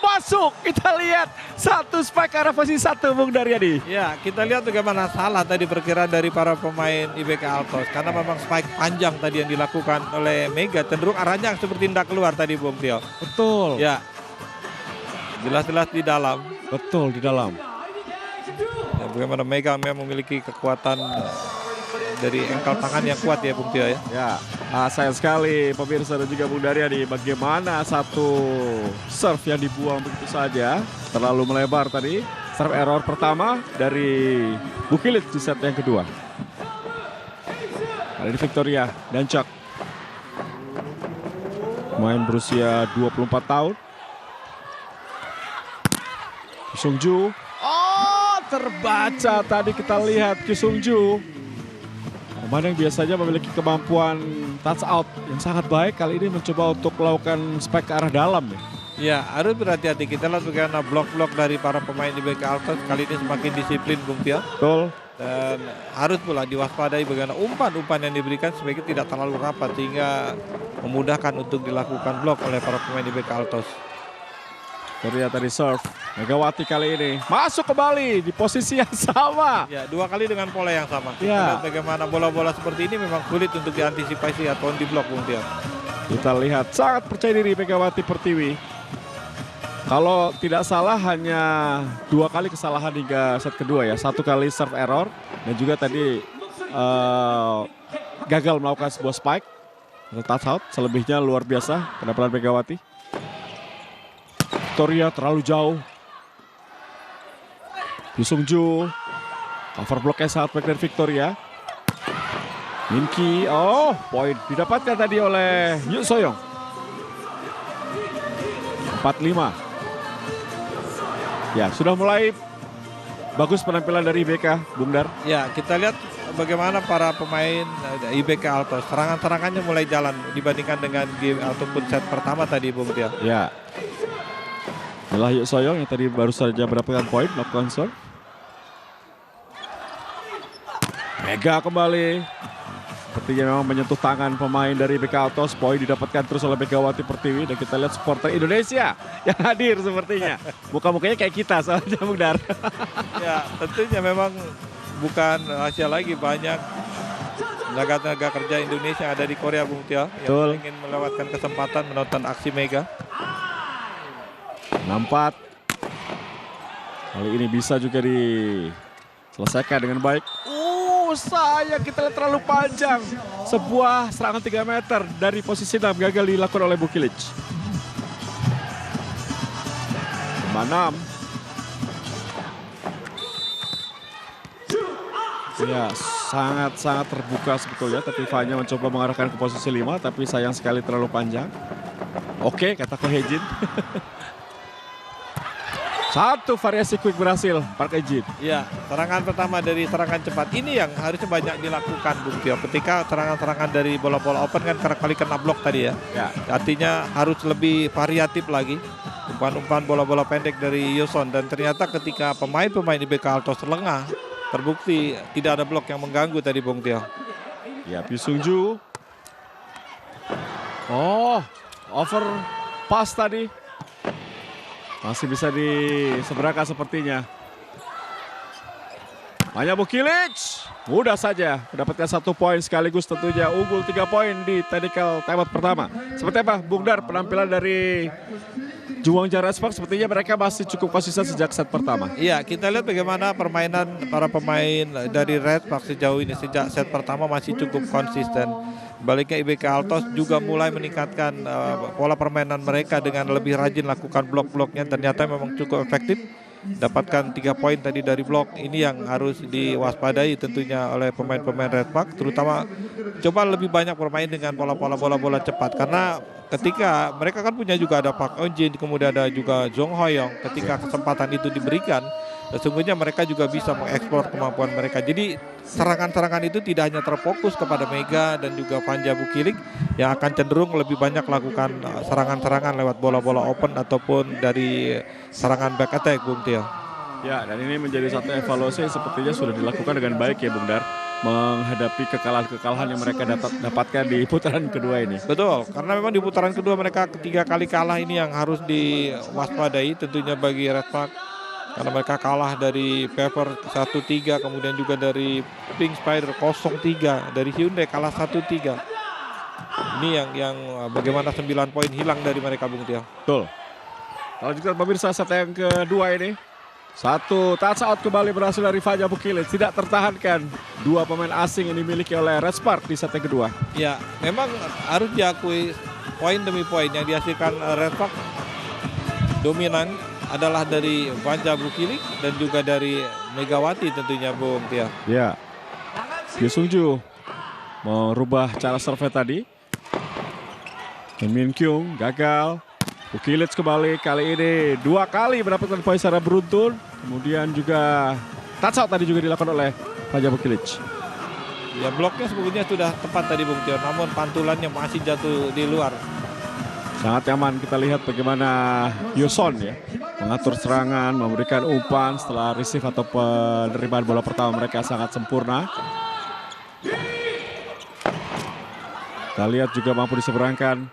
Masuk. Kita lihat satu spike arah posisi 1 Bung Daryadi. Ya, kita lihat bagaimana salah tadi perkiraan dari para pemain IBK Altos. Karena memang spike panjang tadi yang dilakukan oleh Mega. Cenderung arahnya seperti tidak keluar tadi Bung Tio. Betul. Ya, jelas-jelas di dalam. Betul di dalam. Ya, bagaimana Mega memang memiliki kekuatan dari engkal tangan yang kuat ya Bung Tio ya. Ya, sayang sekali pemirsa dan juga Bung Daryadi, bagaimana satu serve yang dibuang begitu saja. Terlalu melebar tadi. Serve error pertama dari Bukilic di set yang kedua. Kali ini Victoria Dancak. Main berusia 24 tahun. Kyusungju. Oh, terbaca tadi kita lihat Kyusungju. Pemain yang biasanya memiliki kemampuan touch out yang sangat baik, kali ini mencoba untuk melakukan spike ke arah dalam ya. Ya, harus berhati-hati. Kita lihat bagaimana blok-blok dari para pemain IBK Altos kali ini semakin disiplin Bung Tio. Betul. Dan harus pula diwaspadai bagaimana umpan-umpan yang diberikan sebaiknya tidak terlalu rapat sehingga memudahkan untuk dilakukan blok oleh para pemain IBK Altos. Terlihat tadi serve. Megawati kali ini masuk kembali di posisi yang sama. Ya, 2 kali dengan pola yang sama. Kita Ya. lihat bagaimana bola-bola seperti ini memang sulit untuk diantisipasi atau di blok Bung Tio. Kita lihat sangat percaya diri Megawati Pertiwi. Kalau tidak salah hanya 2 kali kesalahan hingga set kedua ya. 1 kali serve error dan juga tadi gagal melakukan sebuah spike atau touch out. Selebihnya luar biasa penampilan Megawati. Victoria terlalu jauh. Kyusungju. Cover blocknya sangat baik dari Victoria. Minki. Oh, poin didapatkan tadi oleh Yu Soyong. 4-5. Ya, sudah mulai bagus penampilan dari IBK, Bung Dar. Ya, kita lihat bagaimana para pemain IBK Altos. Serangan-serangannya mulai jalan dibandingkan dengan game ataupun set pertama tadi Bung Tio. Ya. Inilah Yu Soyong yang tadi baru saja mendapatkan poin, melakukan serve. Mega kembali. Sepertinya memang menyentuh tangan pemain dari IBK Altos. Poin didapatkan terus oleh Megawati Pertiwi. Dan kita lihat supporter Indonesia yang hadir sepertinya. Muka-mukanya kayak kita soalnya Bung Dar. Ya, tentunya memang bukan rahasia lagi, banyak tenaga-tenaga kerja Indonesia yang ada di Korea Bung Tio. Betul. Yang ingin melewatkan kesempatan menonton aksi Mega. 6-4. Kali ini bisa juga diselesaikan dengan baik. Sayang kita lihat terlalu panjang. Sebuah serangan 3 meter dari posisi 6 gagal dilakukan oleh Bukilic. 5-6. Ya, sangat-sangat terbuka sebetulnya. Tapi Fanya mencoba mengarahkan ke posisi 5. Tapi sayang sekali terlalu panjang. Oke, kata Ko Hejin. Satu variasi quick berhasil, Park Ejin. Ya, serangan pertama dari serangan cepat ini yang harusnya banyak dilakukan Bung Tio. Ketika serangan-serangan dari bola-bola open kan karena kali kena blok tadi ya. Ya. Artinya harus lebih variatif lagi. Umpan-umpan bola-bola pendek dari Yoson. Dan ternyata ketika pemain-pemain IBK Altos lengah, terbukti tidak ada blok yang mengganggu tadi Bung Tio. Ya, Kyusungju. Oh, over pass tadi. Masih bisa diseberangkan sepertinya. Hanya Bukilic. Mudah saja mendapatkan 1 poin sekaligus tentunya unggul 3 poin di technical timeout pertama. Seperti apa Bung Dar penampilan dari Juwang Red Sparks? Sepertinya mereka masih cukup konsisten sejak set pertama. Iya, kita lihat bagaimana permainan para pemain dari Red Sparks sejauh ini. Sejak set pertama masih cukup konsisten. Baliknya IBK Altos juga mulai meningkatkan pola permainan mereka dengan lebih rajin lakukan blok-bloknya. Ternyata memang cukup efektif. dapatkan 3 poin tadi dari blok. Ini yang harus diwaspadai tentunya oleh pemain-pemain Redback, terutama coba lebih banyak bermain dengan bola cepat, karena ketika mereka kan punya juga ada Park Eun-jin, kemudian ada juga Jong Hoyong, ketika kesempatan itu diberikan sesungguhnya mereka juga bisa mengeksplor kemampuan mereka. Jadi serangan-serangan itu tidak hanya terfokus kepada Mega dan juga Vanja Bukilik, yang akan cenderung lebih banyak lakukan serangan-serangan lewat bola-bola open ataupun dari serangan back attack, Bung Tio. Ya, dan ini menjadi satu evaluasi yang sepertinya sudah dilakukan dengan baik ya Bung Dar, menghadapi kekalahan-kekalahan yang mereka dapatkan di putaran kedua ini. Betul, karena memang di putaran kedua mereka 3 kali kalah, ini yang harus diwaspadai tentunya bagi Redback. Karena mereka kalah dari Pepper 1-3, kemudian juga dari Pink Spider 0-3, dari Hyundai kalah 1-3. Ini yang bagaimana 9 poin hilang dari mereka, Bung Tio. Betul. Kalau juga pemirsa, set yang kedua ini, satu touch out kembali berhasil dari Vanja Bukilik. Tidak tertahankan 2 pemain asing yang dimiliki oleh Red Spark di set yang kedua. Ya, memang harus diakui poin demi poin yang dihasilkan Red Spark dominan adalah dari Vanja Bukilik dan juga dari Megawati tentunya, Bung Tia. Ya, Yu Sungju merubah cara serve tadi. Min Kyung gagal. Bukilik kembali, kali ini 2 kali mendapatkan poin secara beruntun. Kemudian juga touch out tadi juga dilakukan oleh Vanja Bukilik. Ya, bloknya sebetulnya sudah tepat tadi, Bung Tia, namun pantulannya masih jatuh di luar. Sangat nyaman kita lihat bagaimana Yuson ya mengatur serangan, memberikan umpan setelah receive atau penerimaan bola pertama mereka sangat sempurna. Kita lihat juga mampu diseberangkan.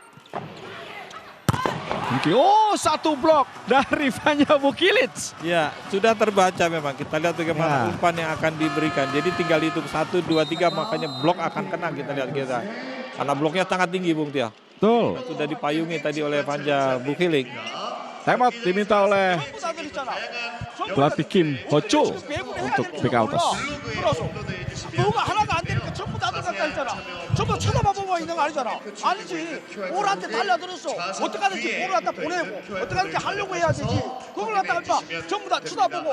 Oh, 1 blok dari Vanja Bukilik. Ya, sudah terbaca memang. Kita lihat bagaimana umpan yang akan diberikan. Jadi tinggal hitung 1, 2, 3, makanya blok akan kena kita lihat kita. Karena bloknya sangat tinggi, Bung Tia. Betul. Sudah dipayungi tadi oleh Vanja Bukilik. Timeout diminta oleh pelatih Kim Ho-chul untuk Bekaltos. 뭐가 하나도 안 되니까 전부 다 들어갔다 했잖아. 전부 쳐다봐보고 있는 거 아니잖아. 아니지. 볼한테 달려들었어. 어떡하든지 볼을 갖다 보내고 어떡하든지 하려고 해야 되지. 그걸 갖다가 전부 다 쳐다보고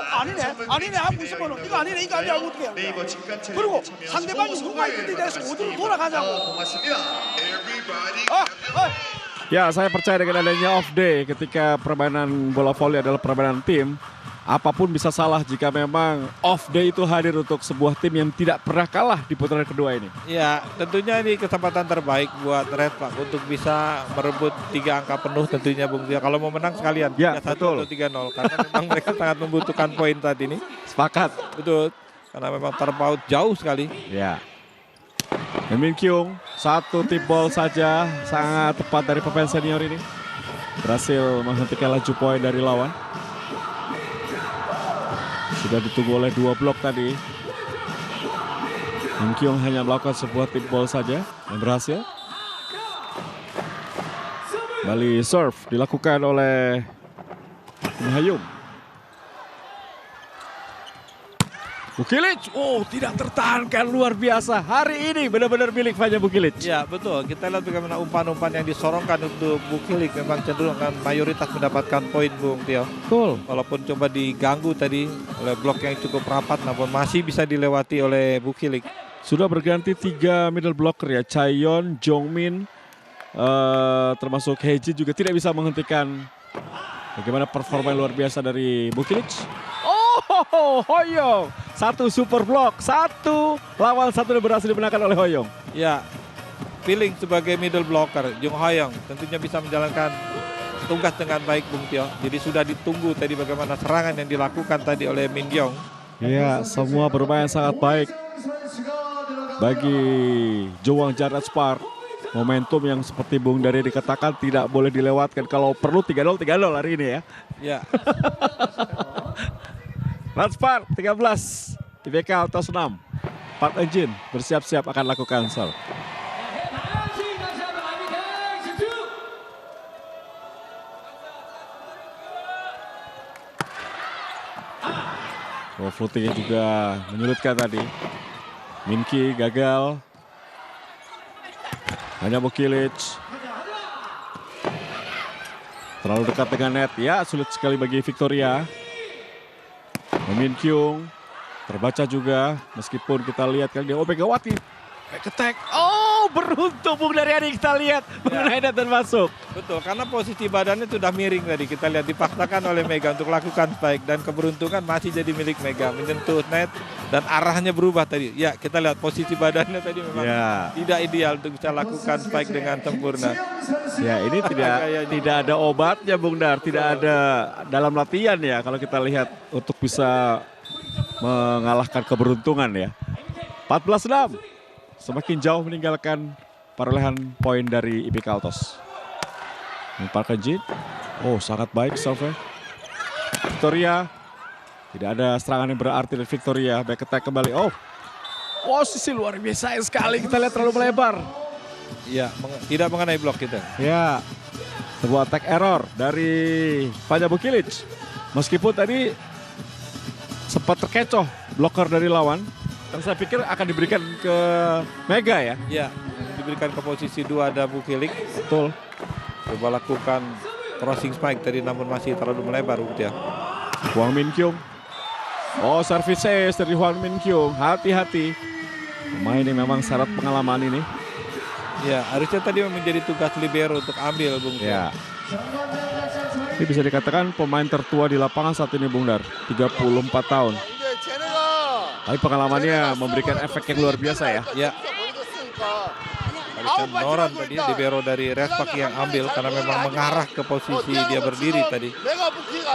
아니네 하고 있으면 이거 아니네 하고 어떻게 해. 그리고 상대방이 누가 있는데 내가 어디로 돌아가자고. Ya, saya percaya dengan adanya off day ketika permainan bola voli adalah permainan tim. Apapun bisa salah jika memang off day itu hadir untuk sebuah tim yang tidak pernah kalah di putaran kedua ini. Ya, tentunya ini kesempatan terbaik buat Redback untuk bisa merebut 3 angka penuh tentunya, Bung Tia. Kalau mau menang sekalian, ya, 3-1 atau 3-0. Karena memang mereka sangat membutuhkan poin saat ini. Sepakat. Betul, karena memang terpaut jauh sekali. Ya. Min Kyung, 1 tip ball saja, sangat tepat dari pemain senior ini. Berhasil menghentikan laju poin dari lawan. Sudah ditunggu oleh 2 blok tadi. Min Kyung hanya melakukan sebuah tip ball saja yang berhasil. Kembali serve dilakukan oleh Kim Ha-young. Bukilik, tidak tertahankan, luar biasa. Hari ini benar-benar milik Vanja Bukilik. Ya, betul. Kita lihat bagaimana umpan-umpan yang disorongkan untuk Bukilik memang cenderung akan mayoritas mendapatkan poin, Bung Tio. Betul. Walaupun coba diganggu tadi oleh blok yang cukup rapat, namun masih bisa dilewati oleh Bukilik. Sudah berganti 3 middle blocker ya, Chaeyeon, Jongmin, termasuk Heiji juga tidak bisa menghentikan bagaimana performa yang luar biasa dari Bukilik. Hoyong, 1 super block, 1 lawan 1 berhasil dimenangkan oleh Hoyong. Ya, feeling sebagai middle blocker, Jung Hoyong tentunya bisa menjalankan tugas dengan baik, Bung Tio. Jadi sudah ditunggu tadi bagaimana serangan yang dilakukan tadi oleh Min Gyong. Ya, semua bermain sangat baik bagi Jowang Red Spark. Momentum yang seperti Bung Dari dikatakan tidak boleh dilewatkan. Kalau perlu 3-0 hari ini ya. Ya. Red Spark 13, IBK atas 6. Park Eun-jin bersiap-siap akan lakukan serve. Floatingnya juga menyulitkan tadi. Minki gagal. Hanya Bukilik. Terlalu dekat dengan net. Ya, sulit sekali bagi Victoria. Min Kyung terbaca juga meskipun kita lihat kan dia Megawati. Back attack. Oh, beruntung Bung Daryadi kita lihat mengenai dan masuk. Betul, karena posisi badannya sudah miring tadi. Kita lihat dipaksakan oleh Mega untuk lakukan spike dan keberuntungan masih jadi milik Mega menyentuh net dan arahnya berubah tadi. Ya, kita lihat posisi badannya tadi memang tidak ideal untuk bisa lakukan spike dengan sempurna. Ya, ini tidak ada obatnya Bung Dar, tidak ada dalam latihan ya kalau kita lihat untuk bisa mengalahkan keberuntungan ya. 14-6. Semakin jauh meninggalkan perolehan poin dari IBK Altos. Park Jin. Oh, sangat baik serve. Victoria. Tidak ada serangan yang berarti dari Victoria. Back attack kembali. Oh, posisi luar biasa sekali. Kita lihat terlalu melebar. Ya, tidak mengenai blok kita. Ya, sebuah attack error dari Vanja Bukilic. Meskipun tadi sempat terkecoh blocker dari lawan. Dan saya pikir akan diberikan ke Mega ya. Ya, diberikan ke posisi 2 ada Bukilik. Betul. Coba lakukan crossing spike tadi namun masih terlalu melebar ya. Hwang Min Kyung. Oh, service ace dari Hwang Min Kyung. Hati-hati. Pemain ini memang syarat pengalaman ini. Ya, harusnya tadi menjadi tugas libero untuk ambil Bung. Ya. Ini bisa dikatakan pemain tertua di lapangan saat ini Bung Dar. 34 tahun. Tapi pengalamannya memberikan efek yang luar biasa ya. Ya. Harusnya Noran tadi libero dari Redpak yang ambil karena memang mengarah ke posisi dia berdiri tadi.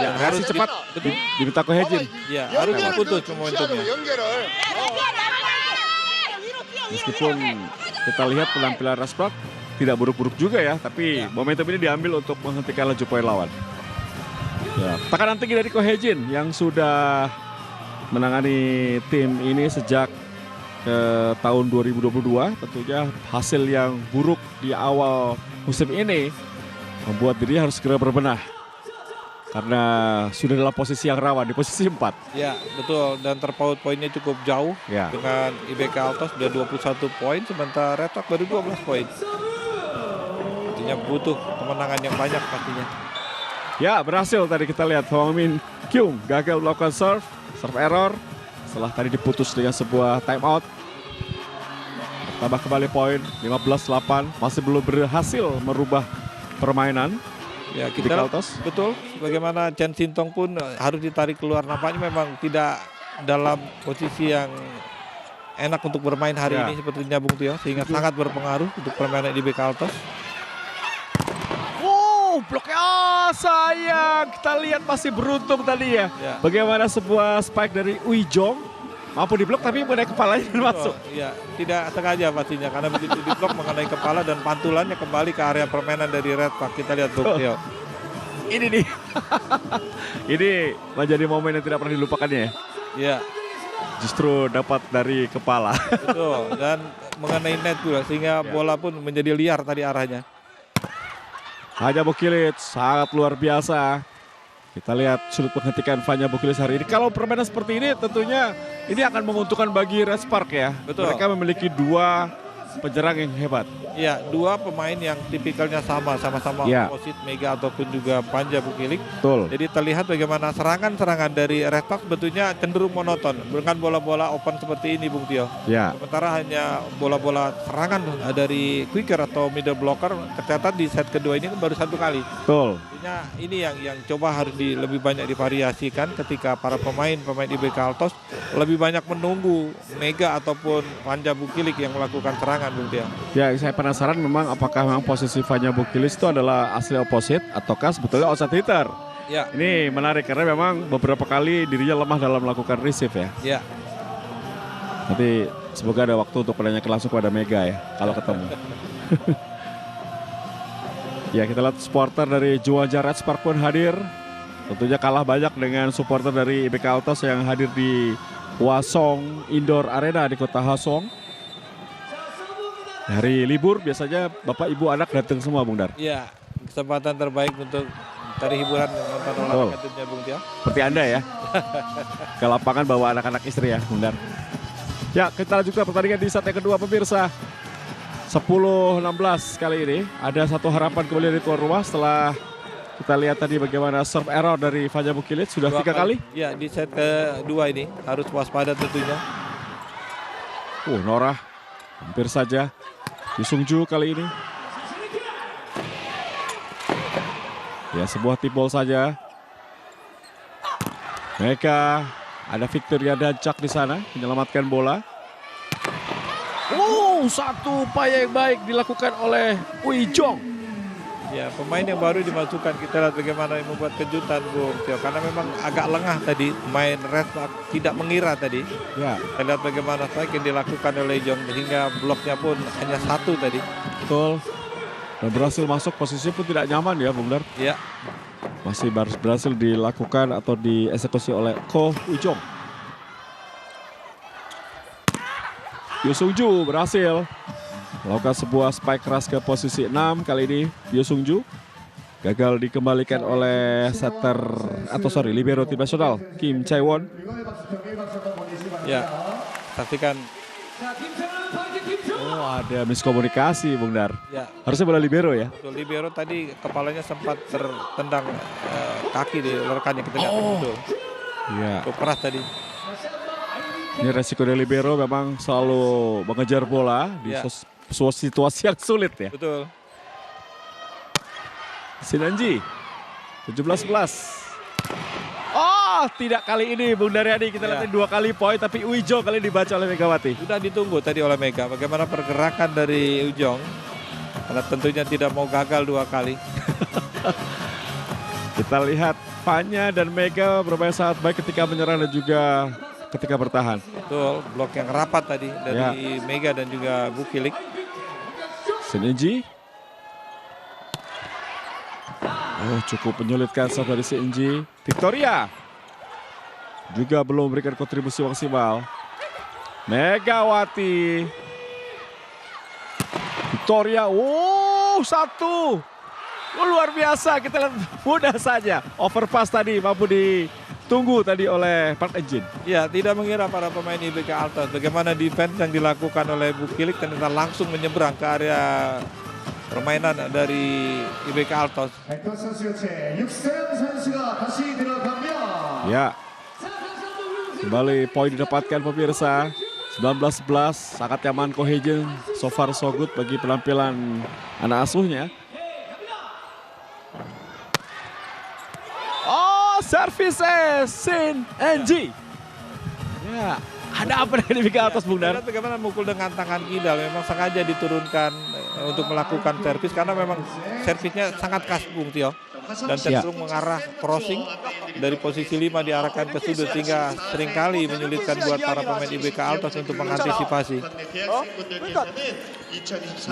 Yang harus cepat diminta ke Hejin. Ya, harus putus momentumnya. Meskipun kita lihat penampilan Redpak tidak buruk-buruk juga ya, tapi momentum ini diambil untuk menghentikan laju poin lawan. Ya, tekanan tinggi dari Ko Hejin yang sudah menangani tim ini sejak tahun 2022. Tentunya hasil yang buruk di awal musim ini membuat dirinya harus segera berbenah. Karena sudah dalam posisi yang rawan, di posisi 4. Ya, betul. Dan terpaut poinnya cukup jauh. Ya. Dengan IBK Altos sudah 21 poin, sementara Red Sox baru 12 poin. Artinya butuh kemenangan yang banyak pastinya. Ya, berhasil tadi kita lihat Hwang Min Kyung gagal melakukan serve error setelah tadi diputus dengan sebuah time out. Tambah kembali poin 15-8, masih belum berhasil merubah permainan. Ya, kita Altos. Betul, bagaimana Chen Sintong pun harus ditarik keluar, nampaknya memang tidak dalam posisi yang enak untuk bermain hari ini sepertinya Bung Tio, sehingga sangat berpengaruh untuk permainan di IBK Altos. Bloknya sayang, kita lihat masih beruntung tadi ya. Bagaimana sebuah spike dari Uijong mampu diblok tapi mengenai kepalanya dan masuk. Iya, tidak sengaja pastinya karena begitu diblok mengenai kepala dan pantulannya kembali ke area permainan dari Red Sox. Kita lihat Bung Tio. Ini nih, ini menjadi momen yang tidak pernah dilupakannya ya. Iya. Justru dapat dari kepala. Betul, dan mengenai net juga sehingga bola pun menjadi liar tadi arahnya. Vanja Bukilic sangat luar biasa. Kita lihat sudut menghentikan Vanja Bukilic hari ini. Kalau permainan seperti ini tentunya ini akan menguntungkan bagi Red Spark ya. Betul. Mereka memiliki 2 penyerang yang hebat. Iya, 2 pemain yang tipikalnya sama-sama opposite Mega ataupun juga Vanja Bukilic. Betul. Jadi terlihat bagaimana serangan-serangan dari Red Sox sebetulnya cenderung monoton. Bukan bola-bola open seperti ini Bung Tio. Ya. Sementara hanya bola-bola serangan dari quicker atau middle blocker tercatat di set kedua ini baru 1 kali. Betul. Artinya ini yang coba harus lebih banyak divariasikan ketika para pemain IBK Altos lebih banyak menunggu Mega ataupun Vanja Bukilic yang melakukan serangan Bung Tio. Ya, saya penasaran memang apakah memang posisi Vanja Bukilic itu adalah asli opposite ataukah sebetulnya outside hitter. Ya. Ini menarik karena memang beberapa kali dirinya lemah dalam melakukan receive ya. Ya. Nanti semoga ada waktu untuk menanyakan langsung kepada Mega ya kalau ketemu. Ya, kita lihat supporter dari Juwaja Red Spark pun hadir. Tentunya kalah banyak dengan supporter dari IBK Altos yang hadir di Hwasong Indoor Arena di kota Hwasong. Hari libur biasanya bapak ibu anak datang semua Bung Dar. Iya, kesempatan terbaik untuk cari hiburan nonton olahraga tentunya Bung Tio. Seperti Anda ya. Ke lapangan bawa anak-anak istri ya Bung Dar. Ya, kita lanjutkan pertandingan di set yang kedua pemirsa. 10-16 kali ini ada satu harapan kembali dari tuan rumah setelah Kita lihat tadi bagaimana serve error dari Fajar Bukilic. Sudah 3 kali. Ya, di set kedua ini harus waspada tentunya. Norah hampir saja. Yu Sung-ju kali ini. Ya, sebuah tip ball saja. Mereka ada Victoria Dancak di sana menyelamatkan bola. Satu upaya yang baik dilakukan oleh Ui Jong. Ya, pemain yang baru dimasukkan, kita lihat bagaimana membuat kejutan Bung Tio. Karena memang agak lengah tadi, main Redmark tidak mengira tadi. Ya, Kita lihat bagaimana strike yang dilakukan oleh Jong sehingga bloknya pun hanya 1 tadi. betul. Dan berhasil masuk, posisi pun tidak nyaman ya Bung Dar. Ya, Masih berhasil dilakukan atau dieksekusi oleh Ko Ui Jong. Yu Sung-ju berhasil melakukan sebuah spike keras ke posisi 6. Kali ini Yu Sung-ju gagal dikembalikan oleh libero tim nasional Kim Chae-won. ya, saksikan. Ada miskomunikasi Bung Dar. Ya, Harusnya bola libero ya. betul, libero tadi kepalanya sempat tertendang kaki di rekannya, kita lihat betul. Iya. Cukup keras tadi. Ini resiko dari libero memang selalu mengejar bola di Ya. situasi yang sulit ya. Betul. Sinanji 17-11. Tidak kali ini Bung Daryadi, kita lihat 2 kali poin, tapi Uijo kali ini dibaca oleh Megawati. Sudah ditunggu tadi oleh Mega bagaimana pergerakan dari Ujong. Karena tentunya tidak mau gagal 2 kali. Kita lihat Fanya dan Mega bermain sangat baik ketika menyerang dan juga ketika bertahan. Betul, blok yang rapat tadi dari Mega dan juga Bukilik. Sinanji. Cukup menyulitkan serve dari Sinanji. Victoria juga belum memberikan kontribusi maksimal. Megawati. Victoria, 1. Luar biasa, kita lihat mudah saja. Overpass tadi mampu ditunggu tadi oleh Park Eun-jin. Ya, tidak mengira para pemain IBK Altos bagaimana defense yang dilakukan oleh Bukilik ternyata langsung menyeberang ke area permainan dari IBK Altos. Ya. Kembali poin didapatkan pemirsa. 19-11, sangat nyaman Ko Hye-jin. So far so good bagi penampilan anak asuhnya. Services Sin NG. Ya, ada apa dengan IBK Altos Bung Dar? Lihat bagaimana mukul dengan tangan kidal, memang sengaja diturunkan untuk melakukan servis karena memang servisnya sangat khas Bung Tio. Dan cenderung mengarah crossing dari posisi 5 diarahkan ke sudut sehingga seringkali menyulitkan buat para pemain IBK Altos untuk mengantisipasi.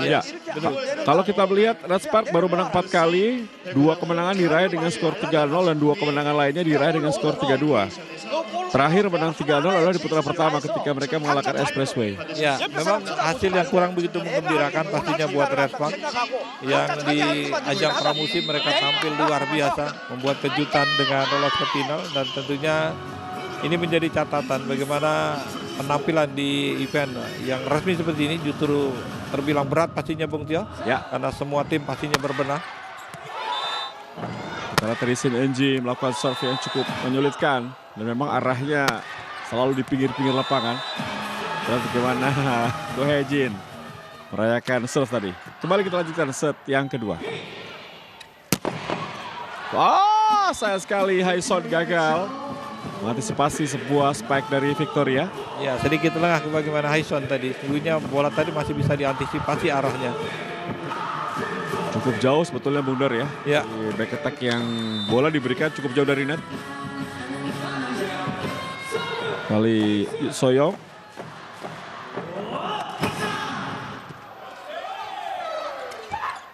Ya, kalau kita melihat Red Spark baru menang 4 kali, 2 kemenangan diraih dengan skor 3-0 dan 2 kemenangan lainnya diraih dengan skor 3-2. Terakhir menang 3-0 adalah di putaran pertama ketika mereka mengalahkan Expressway. Ya, memang hasil yang kurang begitu menggembirakan pastinya buat Red Spark. Yang di ajang pramusim mereka tampil luar biasa, membuat kejutan dengan lolos ke final dan tentunya ini menjadi catatan bagaimana penampilan di event yang resmi seperti ini justru terbilang berat pastinya Bung Tio. Ya. Karena semua tim pastinya berbenah. Karena tadi Sin NG melakukan serve yang cukup menyulitkan dan memang arahnya selalu di pinggir-pinggir lapangan. Dan bagaimana Ko Hye-jin merayakan serve tadi. Kembali kita lanjutkan set yang kedua. Sayang sekali Haison gagal mengantisipasi sebuah spike dari Victoria. Ya, sedikit lengah bagaimana Haison tadi. Sungguhnya bola tadi masih bisa diantisipasi arahnya. Cukup jauh sebetulnya Bung Dar ya. Ya. Di back attack yang bola diberikan cukup jauh dari net. Kali Soyong.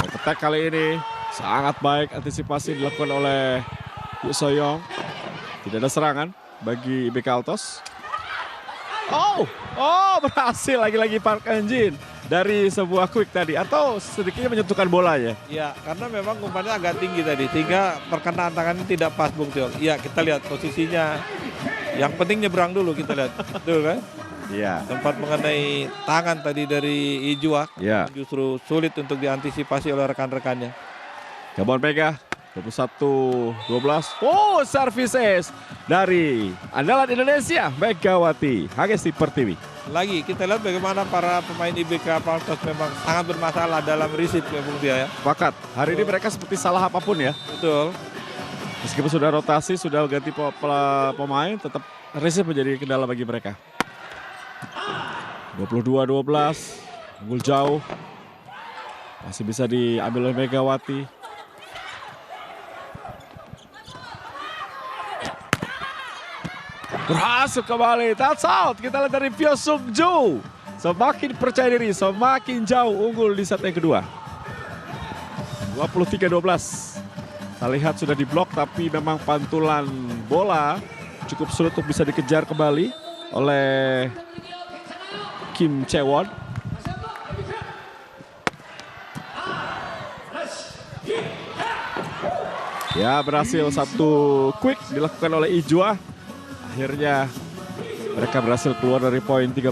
Back attack kali ini sangat baik antisipasi dilakukan oleh Soyong. Tidak ada serangan bagi IBK Altos. Berhasil lagi-lagi Park Eun-jin dari sebuah quick tadi atau sedikitnya menyentuhkan bolanya. Ya, karena memang umpannya agak tinggi tadi sehingga perkenaan tangannya tidak pas Bung Tio. Ya, kita lihat posisinya. Yang penting nyebrang dulu kita lihat. Betul kan? Iya. Tempat mengenai tangan tadi dari Ijuak. Ya. Justru sulit untuk diantisipasi oleh rekan-rekannya. Gabon Mega 21-12. Oh, service ace dari andalan Indonesia, Megawati Hagesti Pertiwi. Lagi kita lihat bagaimana para pemain IBK Paltos memang sangat bermasalah dalam receive ya Bung Tia ya. Sepakat, hari ini mereka seperti salah apapun ya. Betul. Meskipun sudah rotasi, sudah ganti pemain, tetap receive menjadi kendala bagi mereka. 22-12, unggul jauh. Masih bisa diambil oleh Megawati. Berhasil kembali, that's out. Kita lihat dari Pyo Sung Ju. Semakin percaya diri, semakin jauh unggul di set yang kedua. 23-12. Kita lihat sudah diblok, tapi memang pantulan bola cukup sulit untuk bisa dikejar kembali oleh Kim Chae-won. Ya, berhasil satu quick dilakukan oleh Ijua. Akhirnya mereka berhasil keluar dari poin 13.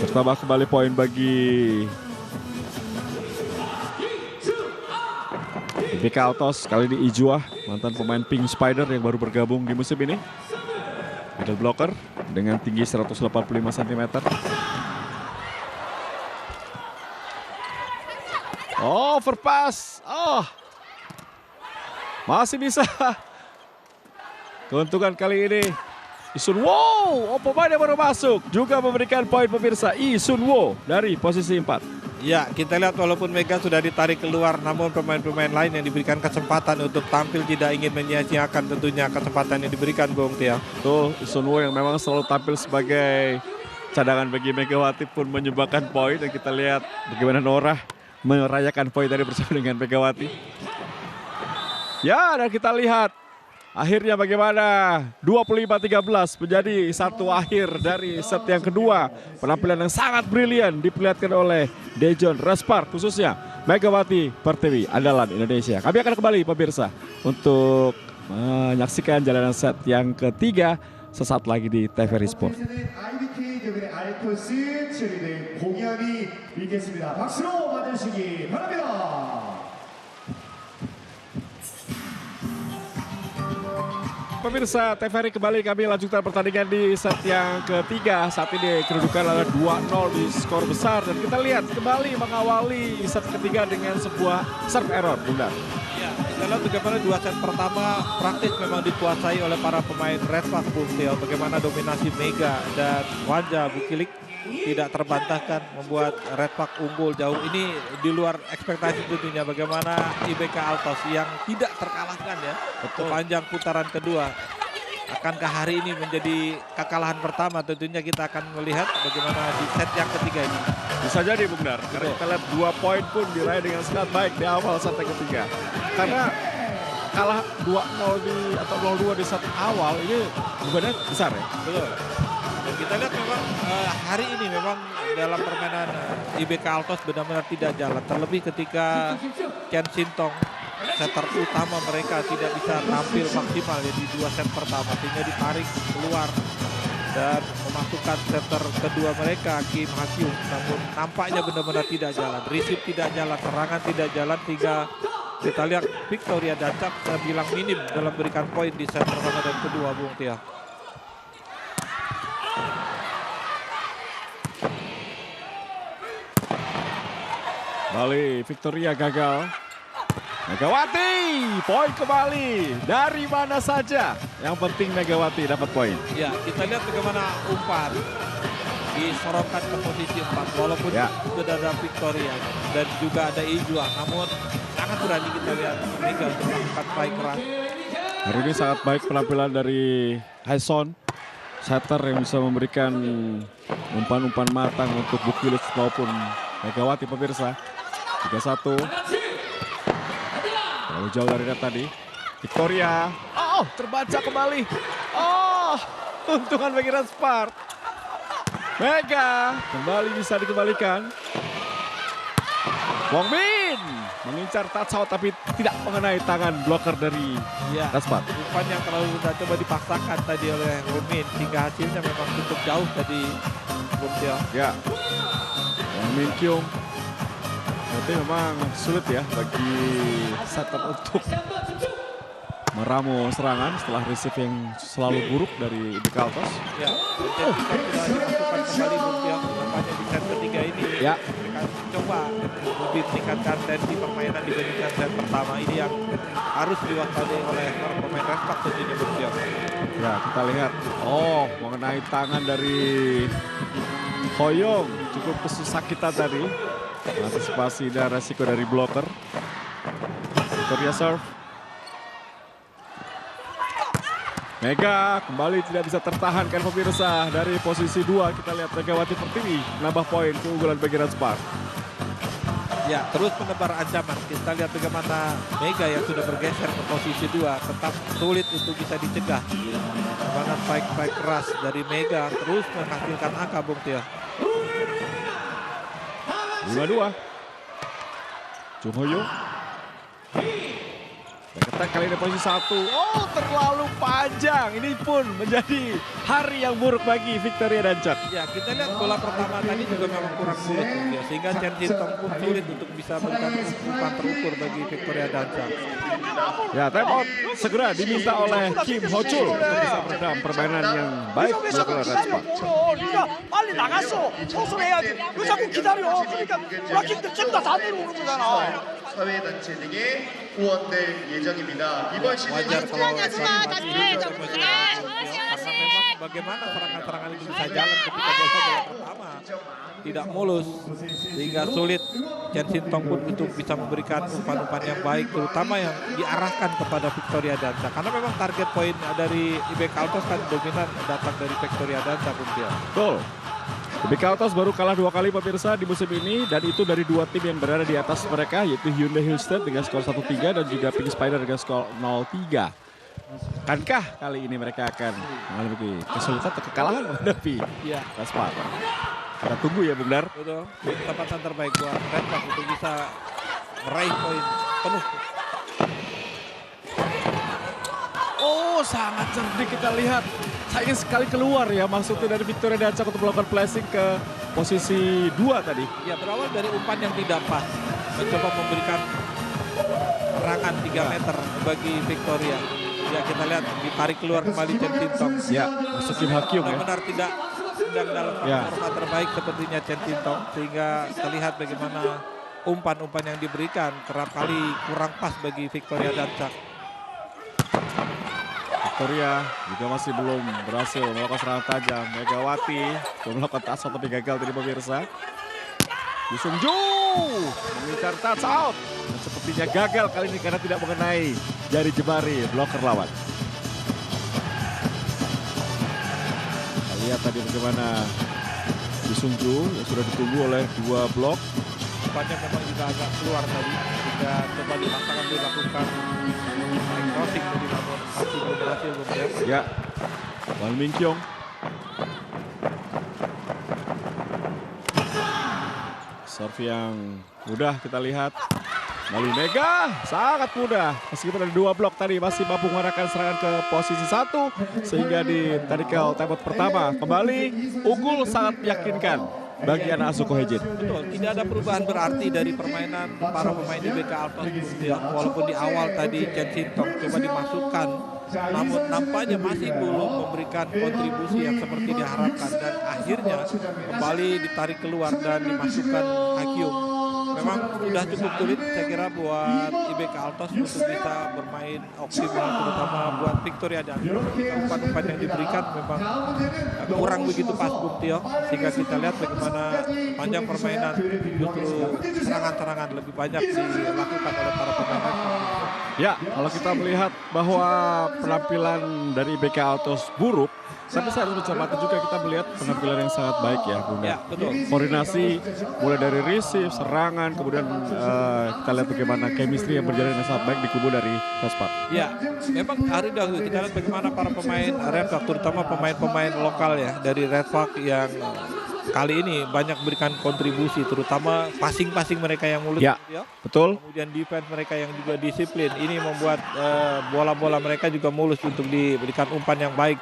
Bertambah kembali poin bagi IBK Altos. Kali ini Ijua, mantan pemain Pink Spider yang baru bergabung di musim ini. Middle blocker dengan tinggi 185 cm. Oh, overpass. Oh, masih bisa. Keuntungan kali ini Isun Wo, pemain yang baru masuk juga memberikan poin pemirsa. Isun Wo dari posisi 4. Ya, kita lihat walaupun Mega sudah ditarik keluar, namun pemain-pemain lain yang diberikan kesempatan untuk tampil tidak ingin menyia-nyiakan tentunya kesempatan yang diberikan Bung Tia. Betul, Isun Wo yang memang selalu tampil sebagai cadangan bagi Megawati pun menyumbangkan poin. Dan kita lihat bagaimana Norah merayakan poin tadi bersama dengan Megawati. Ya, dan kita lihat akhirnya bagaimana 25-13 menjadi satu akhir dari set yang kedua. Penampilan yang sangat brilian diperlihatkan oleh Daejeon Respar, khususnya Megawati Pertiwi, andalan Indonesia. Kami akan kembali pemirsa untuk menyaksikan jalanan set yang ketiga sesaat lagi di TVRI Sport. Pemirsa TVRI kembali, kami lanjutkan pertandingan di set yang ketiga. Saat ini kedudukan adalah 2-0 di skor besar. Dan kita lihat kembali mengawali set ketiga dengan sebuah serve error, Bunda. Ya, kita lihat bagaimana dua set pertama praktis memang dikuasai oleh para pemain Redpack Bung Tio. Bagaimana dominasi Mega dan Wanja Bukilik tidak terbantahkan, membuat Redpack unggul jauh. Ini di luar ekspektasi tentunya bagaimana IBK Altos yang tidak terkalahkan ya. Sepanjang putaran kedua. Akankah hari ini menjadi kekalahan pertama? Tentunya kita akan melihat bagaimana di set yang ketiga ini. Bisa jadi Bung Dar, karena kita lihat 2 poin pun diraih dengan sangat baik di awal set yang ketiga. Karena kalah 2-0 atau 0-2 di set awal ini bebannya besar ya. Betul. Dan kita lihat memang hari ini memang dalam permainan IBK Altos benar-benar tidak jalan. Terlebih ketika Chen Sintong, setter utama mereka tidak bisa tampil maksimal ya di dua set pertama. Sehingga ditarik keluar dan memasukkan setter kedua mereka, Kim Ha-kyung. Namun nampaknya benar-benar tidak jalan. Receive tidak jalan, serangan tidak jalan. Sehingga kita lihat Victoria Dancap terbilang minim dalam berikan poin di set pertama dan kedua Bung Tia. Kembali Victoria gagal. Megawati poin kembali. Dari mana saja, yang penting Megawati dapat poin. Ya, kita lihat bagaimana umpan disorongkan ke posisi 4 walaupun sudah ada Victoria dan juga ada Ijua, namun sangat berani kita lihat Mega untuk melakukan play keras. Hari ini sangat baik penampilan dari Haeson, setter yang bisa memberikan umpan-umpan matang untuk Bukilis maupun Megawati pemirsa. 3-1. Terlalu jauh dari net tadi. Victoria. Oh, terbaca kembali. Oh, untungan bagi Respar. Mega kembali bisa dikembalikan. Wong Min mengincar touch out tapi tidak mengenai tangan blocker dari Respar. Umpan yang terlalu mudah coba dipaksakan tadi oleh Wong Min hingga hasilnya memang cukup jauh tadi Bung Tio. Ya. Wong Min Kyung Berarti memang sulit ya bagi setter untuk meramu serangan setelah receive yang selalu buruk dari IBK Altos. Ya, Chen Sintong sudah dimasukkan kembali Bung Tio, nampaknya di set ketiga ini. Ya. Mereka coba lebih meningkatkan tensi permainan dibandingkan set pertama. Ini yang harus diwaspadai oleh para pemain Redpack tentunya Bung Tio. Ya, kita lihat. Oh, mengenai tangan dari Hoyong cukup kesakitan tadi. Antisipasi dan resiko dari blocker. Victoria serve. Mega kembali tidak bisa tertahankan pemirsa dari posisi 2. Kita lihat Megawati Pertiwi menambah poin keunggulan bagi Redpack. Ya, terus menebar ancaman. Kita lihat bagaimana Mega yang sudah bergeser ke posisi 2 tetap sulit untuk bisa dicegah. Serangan spike keras dari Mega terus menghasilkan angka Bung Tio. 5-2. Chung Hoyong. Ketek kali ini posisi 1. Oh, terlalu panjang. Ini pun menjadi hari yang buruk bagi Victoria Dancak. Ya, kita lihat bola pertama tadi juga memang kurang mulus ya, sehingga Chen Sintong pun sulit untuk bisa memberikan umpan terukur bagi Victoria Dancak. Ya, time out segera diminta oleh Kim Ho Chul untuk bisa meredam permainan yang baik 왜 dilakukan 자꾸 oleh 기다려 Redpack. 볼을 네가 빨리 나갔어 청소를 해야지 왜 자꾸 기다려 그러니까 브라킹들 전부 다 내려오는 거잖아 사회단체 등의 후원될 예정입니다. 이번 시즌 Wajar kalau 첫 masih karena memang bagaimana serangan-serangan itu bisa jalan ketika bola pertama tidak mulus, sehingga sulit Chen Sintong pun untuk bisa memberikan umpan-umpan yang baik, terutama yang diarahkan kepada Victoria Dancak. Karena memang target poin dari IBK Altos kan dominan datang dari Victoria Dancak pun dia. Betul. IBK Altos baru kalah 2 kali pemirsa di musim ini, dan itu dari 2 tim yang berada di atas mereka, yaitu Hyundai Hillstead dengan skor 1-3 dan juga Pink Spider dengan skor 0-3. Akankah kali ini mereka akan mengalami kesulitan atau kekalahan menghadapi Redpack? Kita tunggu ya Bung Dar. Betul, kesempatan terbaik buat Redpack untuk bisa meraih poin penuh. Oh, sangat cerdik kita lihat. Sayang sekali keluar ya maksudnya dari Victoria Dancak untuk melakukan flashing ke posisi 2 tadi. Ya, berawal dari umpan yang tidak pas, mencoba memberikan serangan 3 meter bagi Victoria. Ya, kita lihat ditarik keluar kembali Chen Sintong. Ya, masukin Hakyung ya. Benar-benar tidak sedang dalam forma terbaik sepertinya Chen Sintong, sehingga terlihat bagaimana umpan-umpan yang diberikan kerap kali kurang pas bagi Victoria Dancak. Victoria juga masih belum berhasil melakukan serangan tajam. Megawati belum melakukan touch out tapi gagal tadi pemirsa. Yusung Ju mengincar touch out. Dan sepertinya gagal kali ini karena tidak mengenai jari jemari blocker lawan. Kita lihat tadi bagaimana Yusung Ju yang sudah ditunggu oleh 2 blok. Umpannya memang juga agak keluar tadi. Jika coba dipaksakan dilakukan crossing tadi, namun masih belum berhasil. Ya, Wan Ming Kyong. Serve yang mudah kita lihat. Lalu Mega sangat mudah. Meskipun ada 2 blok tadi masih mampu mengarahkan serangan ke posisi 1. Sehingga di tactical timeout pertama kembali unggul sangat meyakinkan bagi anak asuh Kohejin. Betul, tidak ada perubahan berarti dari permainan para pemain IBK Altos. Walaupun di awal tadi Chen Sintong coba dimasukkan, namun nampaknya masih belum memberikan kontribusi yang seperti diharapkan, dan akhirnya kembali ditarik keluar dan dimasukkan Hakyung. Memang sudah cukup sulit saya kira buat IBK Altos untuk bisa bermain optimal, terutama buat Victoria dan umpan-umpan yang diberikan memang kurang begitu pas Bung Tio, sehingga kita lihat bagaimana panjang permainan justru serangan-serangan lebih banyak dilakukan oleh para pemain. Ya, kalau kita melihat bahwa penampilan dari IBK Altos buruk, tapi saya harus mencermati juga kita melihat penampilan yang sangat baik ya Bunda. Ya, betul. Koordinasi mulai dari receive, serangan, kemudian kita lihat bagaimana chemistry yang berjalan dengan sangat baik di kubu dari Redpack. Ya, memang hari dahulu kita lihat bagaimana para pemain Redpack, terutama pemain-pemain lokal ya dari Redpack yang kali ini banyak memberikan kontribusi, terutama passing-passing mereka yang mulus. Ya, betul. Kemudian defense mereka yang juga disiplin. Ini membuat bola-bola mereka juga mulus untuk diberikan umpan yang baik.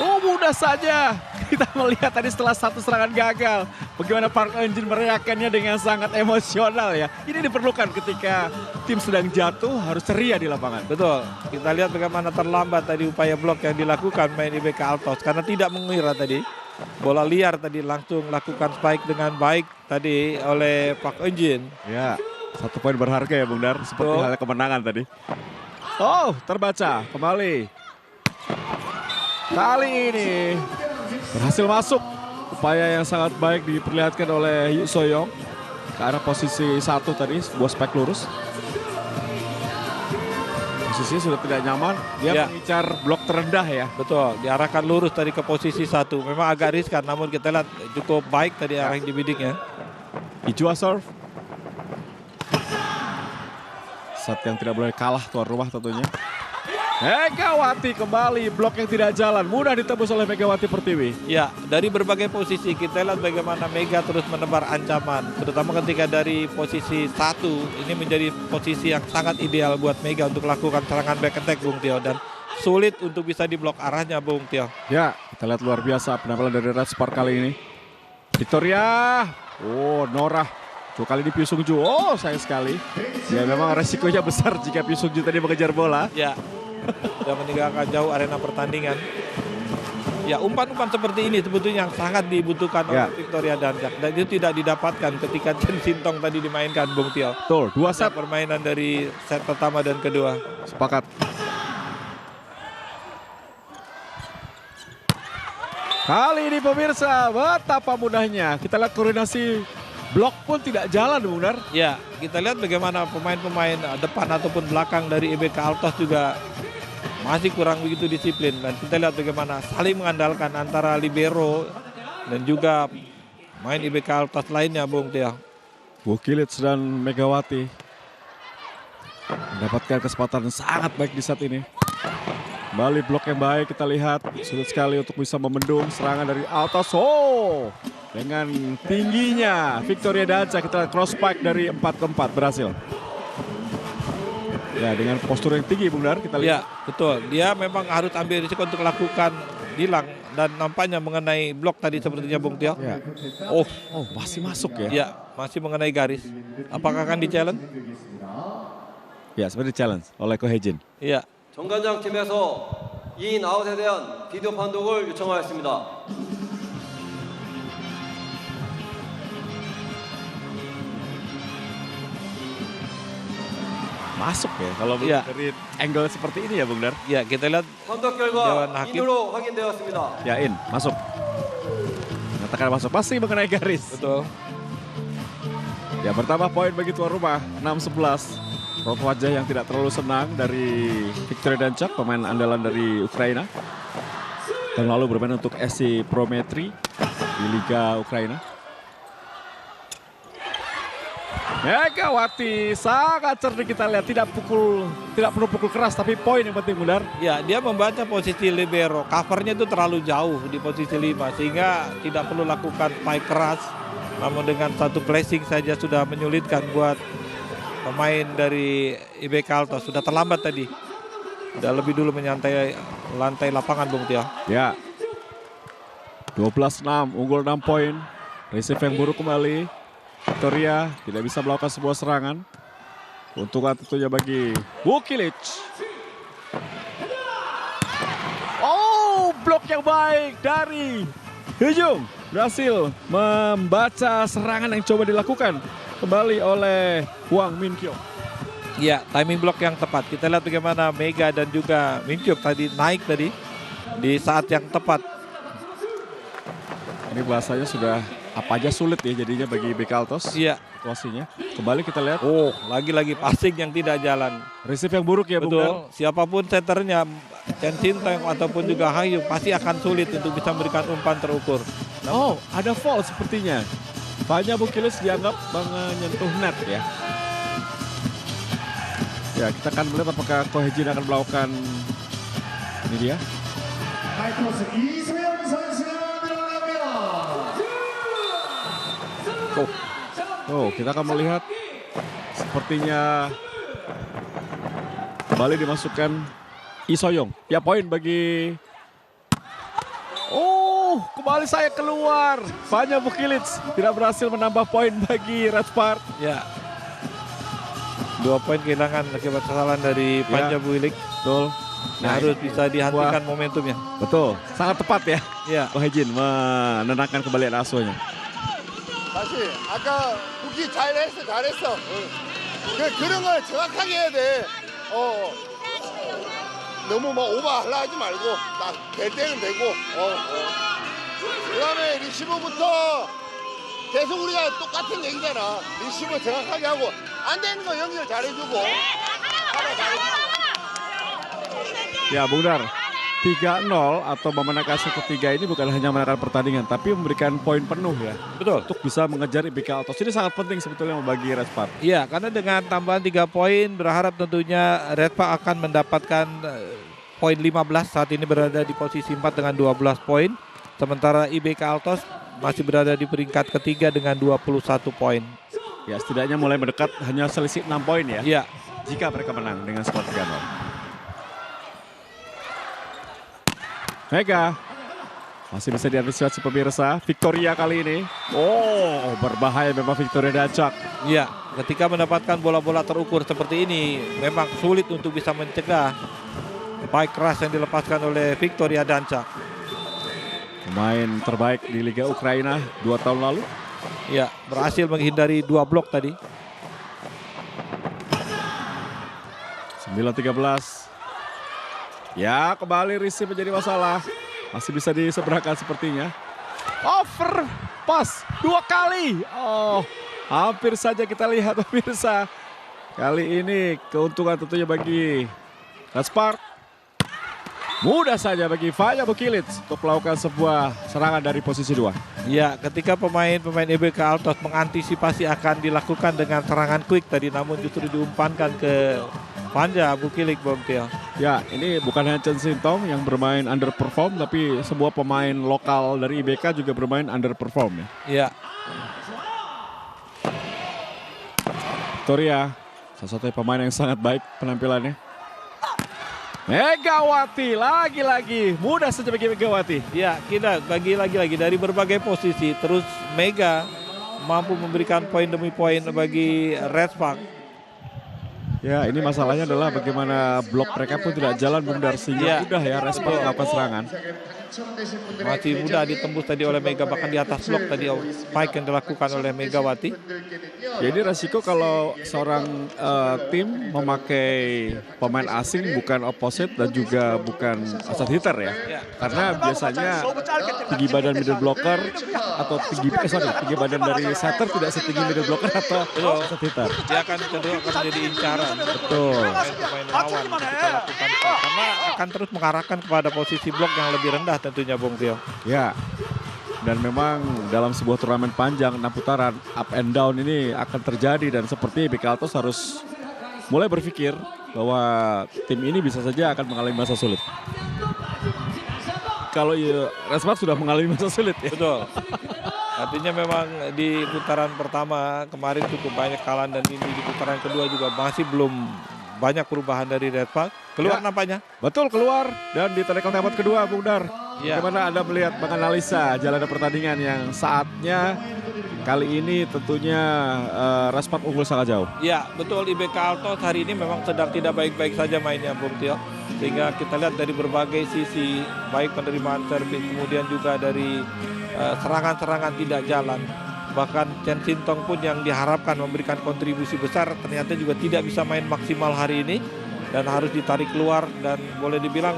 Oh, mudah saja. Kita melihat tadi setelah satu serangan gagal, bagaimana Park Eun-jin merayakannya dengan sangat emosional ya. Ini diperlukan ketika tim sedang jatuh, harus ceria di lapangan. Betul, kita lihat bagaimana terlambat tadi upaya blok yang dilakukan main IBK Altos. Karena tidak mengira tadi, bola liar tadi langsung lakukan spike dengan baik tadi oleh Park Eun-jin. Ya, 1 poin berharga ya Bung Dar, seperti Betul. halnya kemenangan tadi. Oh, terbaca kembali. Kali ini berhasil masuk. Upaya yang sangat baik diperlihatkan oleh Yu So-young ke arah posisi 1 tadi, sebuah spike lurus. Posisinya sudah tidak nyaman, dia Ya. mengincar blok terendah ya. Betul, diarahkan lurus tadi ke posisi 1. Memang agak riskan, namun kita lihat cukup baik tadi arah yang dibidiknya. Ijua serve. Set yang tidak boleh kalah tuan rumah tentunya. Megawati kembali, blok yang tidak jalan, mudah ditembus oleh Megawati Pertiwi. Ya, dari berbagai posisi kita lihat bagaimana Mega terus menebar ancaman. Terutama ketika dari posisi 1, ini menjadi posisi yang sangat ideal buat Mega untuk lakukan serangan back attack Bung Tio. Dan sulit untuk bisa diblok arahnya Bung Tio. Ya, kita lihat luar biasa penampilan dari Red Spark kali ini. Victoria, oh Norah, 2 kali di Pyu Sung-ju, oh sayang sekali. Ya memang resikonya besar jika Pyu Sung-ju tadi mengejar bola. Ya, sudah meninggalkan jauh arena pertandingan. Ya, umpan-umpan seperti ini sebetulnya yang sangat dibutuhkan oleh Victoria Danjak. Dan itu tidak didapatkan ketika Chen Sintong tadi dimainkan Bung Tio. Betul, 2 set. Permainan dari set pertama dan kedua. Sepakat. Kali ini pemirsa, betapa mudahnya. Kita lihat koordinasi blok pun tidak jalan benar. Ya, kita lihat bagaimana pemain-pemain depan ataupun belakang dari IBK Altos juga masih kurang begitu disiplin. Dan kita lihat bagaimana saling mengandalkan antara libero dan juga main IBK Altos lainnya Bung Tio. Bukilic dan Megawati mendapatkan kesempatan sangat baik di saat ini. Kembali blok yang baik, kita lihat sulit sekali untuk bisa membendung serangan dari Altos. Oh, dengan tingginya Victoria Danjak, kita lihat cross spike dari 4 ke 4 berhasil. Ya, dengan postur yang tinggi Bung Dar, kita lihat. Ya, betul. Dia memang harus ambil risiko untuk lakukan hilang dan nampaknya mengenai blok tadi sepertinya Bung Tio. Ya. Oh, Masih masuk ya? ya, masih mengenai garis. Apakah akan di-challenge? Ya, seperti challenge oleh Ko Hye-jin. Iya. 정관장 팀에서 2인 아웃에 대한 비디오 판독을 요청하였습니다. Masuk ya kalau Ya. dari angle seperti ini ya Bung Dar. Ya, kita lihat 판독 Dewan 결과 Hakim. 인으로 확인되었습니다. Yain, masuk. Mengatakan masuk, pasti mengenai garis. betul. Ya, bertambah poin bagi tuan rumah, 6-11. Raut wajah yang tidak terlalu senang dari Victoria Danjak, pemain andalan dari Ukraina. Dan lalu bermain untuk SC Prometri di Liga Ukraina. Megawati sangat cerdik, kita lihat, tidak perlu pukul keras tapi poin yang penting Bundar. Ya, dia membaca posisi libero. Covernya itu terlalu jauh di posisi 5 sehingga tidak perlu lakukan spike keras. Namun dengan satu placing saja sudah menyulitkan buat pemain dari IBK Altos. Sudah terlambat tadi. Sudah lebih dulu menyantai lantai lapangan Bung Tio. Ya. 12-6, unggul 6 poin. Receive yang buruk kembali. Victoria tidak bisa melakukan sebuah serangan. Keuntungan tentunya bagi Bukilic. Oh, blok yang baik dari Hyejung. Berhasil membaca serangan yang coba dilakukan kembali oleh Hwang Min-kyuk. Ya, timing block yang tepat. Kita lihat bagaimana Mega dan juga Min-kyuk tadi naik tadi di saat yang tepat. Ini bahasanya sudah apa aja sulit ya jadinya bagi IBK Altos. Iya. Situasinya. Kembali kita lihat. Oh, lagi-lagi passing yang tidak jalan. Receive yang buruk ya Bung Dar. Betul, siapapun setternya, Chen Sintong ataupun juga Hayu pasti akan sulit untuk bisa memberikan umpan terukur. Oh, ada foul sepertinya. Fanya Bukilic dianggap menyentuh net ya. Ya, kita akan melihat apakah Ko Hye-jin akan melakukan ini dia. 하이크로스 이소영 선수가 들어갑니다. Oh, kita akan melihat sepertinya kembali dimasukkan Lee So-young. Ya, poin bagi kembali saya keluar. Vanja Vukilic tidak berhasil menambah poin bagi Red Spark. Ya. 2 poin kehilangan akibat kesalahan dari Vanja Vukilic. Betul. Nah, harus bisa dihentikan momentumnya. Betul, sangat tepat ya. Ya. Kohejin menenangkan kembali asuhnya. 다시 아까 국기 잘했어. 그런 걸 정확하게 해야 돼. 너무 뭐 오버하려 하지 말고 딱 될 때는 되고. 그다음에 리시브부터 계속 우리가 똑같은 얘기잖아. 리시브 정확하게 하고 안 되는 거 연결 잘해주고. Ya Bung Dar, 3-0 atau memenangkan set ketiga ini bukan hanya memenangkan pertandingan, tapi memberikan poin penuh ya. Betul. Untuk bisa mengejar IBK Altos. Ini sangat penting sebetulnya bagi Red Spark. Iya, karena dengan tambahan 3 poin berharap tentunya Red Spark akan mendapatkan poin 15. Saat ini berada di posisi 4 dengan 12 poin. Sementara IBK Altos masih berada di peringkat ketiga dengan 21 poin. Ya setidaknya mulai mendekat, hanya selisih 6 poin ya. Iya. Jika mereka menang dengan skor 3-0. Mega masih bisa diantisipasi pemirsa. Victoria kali ini. Oh, berbahaya memang Victoria Dancak. Iya, ketika mendapatkan bola-bola terukur seperti ini memang sulit untuk bisa mencegah baik keras yang dilepaskan oleh Victoria Dancak. Pemain terbaik di Liga Ukraina 2 tahun lalu. Ya, berhasil menghindari 2 blok tadi. 9-13. Ya, kembali receive menjadi masalah. Masih bisa diseberangkan sepertinya. Over pass 2 kali. Oh, hampir saja kita lihat pemirsa. Kali ini keuntungan tentunya bagi Red Spark. Mudah saja bagi Vanja Vukilic untuk melakukan sebuah serangan dari posisi 2. Ya, ketika pemain IBK Altos mengantisipasi akan dilakukan dengan serangan quick tadi, namun justru diumpankan ke Vanja Vukilic, Bung Tio. Ya, ini bukan hanya Chen Sintong yang bermain underperform, tapi semua pemain lokal dari IBK juga bermain underperform ya. Ya. Victoria, salah satu pemain yang sangat baik penampilannya. Megawati lagi-lagi, mudah saja bagi Megawati. Ya, kita lagi-lagi dari berbagai posisi, terus Mega mampu memberikan poin demi poin bagi Red Spark. Ya, ini masalahnya adalah bagaimana blok mereka pun tidak jalan, Bung Dar, sehingga mudah ya Red Spark melakukan serangan. Masih mudah ditembus tadi oleh Mega, bahkan di atas blok tadi spike yang dilakukan oleh Megawati. Ya, ini resiko kalau seorang tim memakai pemain asing bukan opposite dan juga bukan outside hitter ya. Karena biasanya tinggi badan middle blocker atau tinggi badan dari setter tidak setinggi middle blocker atau outside hitter. Dia akan cenderung akan menjadi incaran. Betul. Pemain lawan kita lakukan karena akan terus mengarahkan kepada posisi blok yang lebih rendah tentunya, Bung Tio. Ya. Dan memang dalam sebuah turnamen panjang 6 putaran up and down ini akan terjadi, dan seperti IBK Altos harus mulai berpikir bahwa tim ini bisa saja akan mengalami masa sulit. Kalau Red Spark sudah mengalami masa sulit ya. Betul. Artinya memang di putaran pertama kemarin cukup banyak kekalahan, dan ini di putaran kedua juga masih belum banyak perubahan dari Red Spark. Keluar nampaknya. Betul, keluar dan di tanda abad kedua, Bung Dar. Ya. Bagaimana Anda melihat, menganalisa jalannya pertandingan yang saatnya kali ini tentunya Red Spark unggul sangat jauh. Ya, betul. IBK Altos hari ini memang sedang tidak baik-baik saja mainnya, Bung Tio. Sehingga kita lihat dari berbagai sisi, baik penerimaan servis, kemudian juga dari serangan-serangan tidak jalan. Bahkan Chen Sintong pun yang diharapkan memberikan kontribusi besar ternyata juga tidak bisa main maksimal hari ini dan harus ditarik keluar, dan boleh dibilang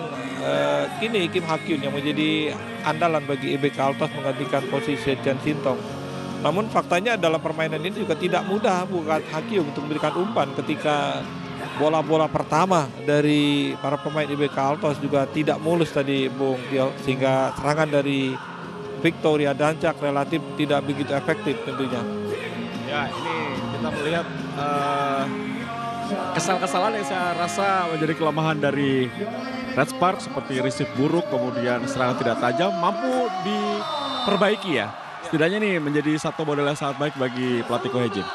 kini Kim Ha-kyun yang menjadi andalan bagi IBK Altos menggantikan posisi Chen Sintong. Namun faktanya dalam permainan ini juga tidak mudah buat Ha-kyun untuk memberikan umpan ketika bola-bola pertama dari para pemain IBK Altos juga tidak mulus tadi, Bung Tio, sehingga serangan dari Victoria Dancak relatif tidak begitu efektif tentunya. Ya, ini kita melihat kesal-kesalan yang saya rasa menjadi kelemahan dari Red Spark, seperti receive buruk, kemudian serangan tidak tajam, mampu diperbaiki ya. Setidaknya nih menjadi satu model yang sangat baik bagi pelatih Kohejin.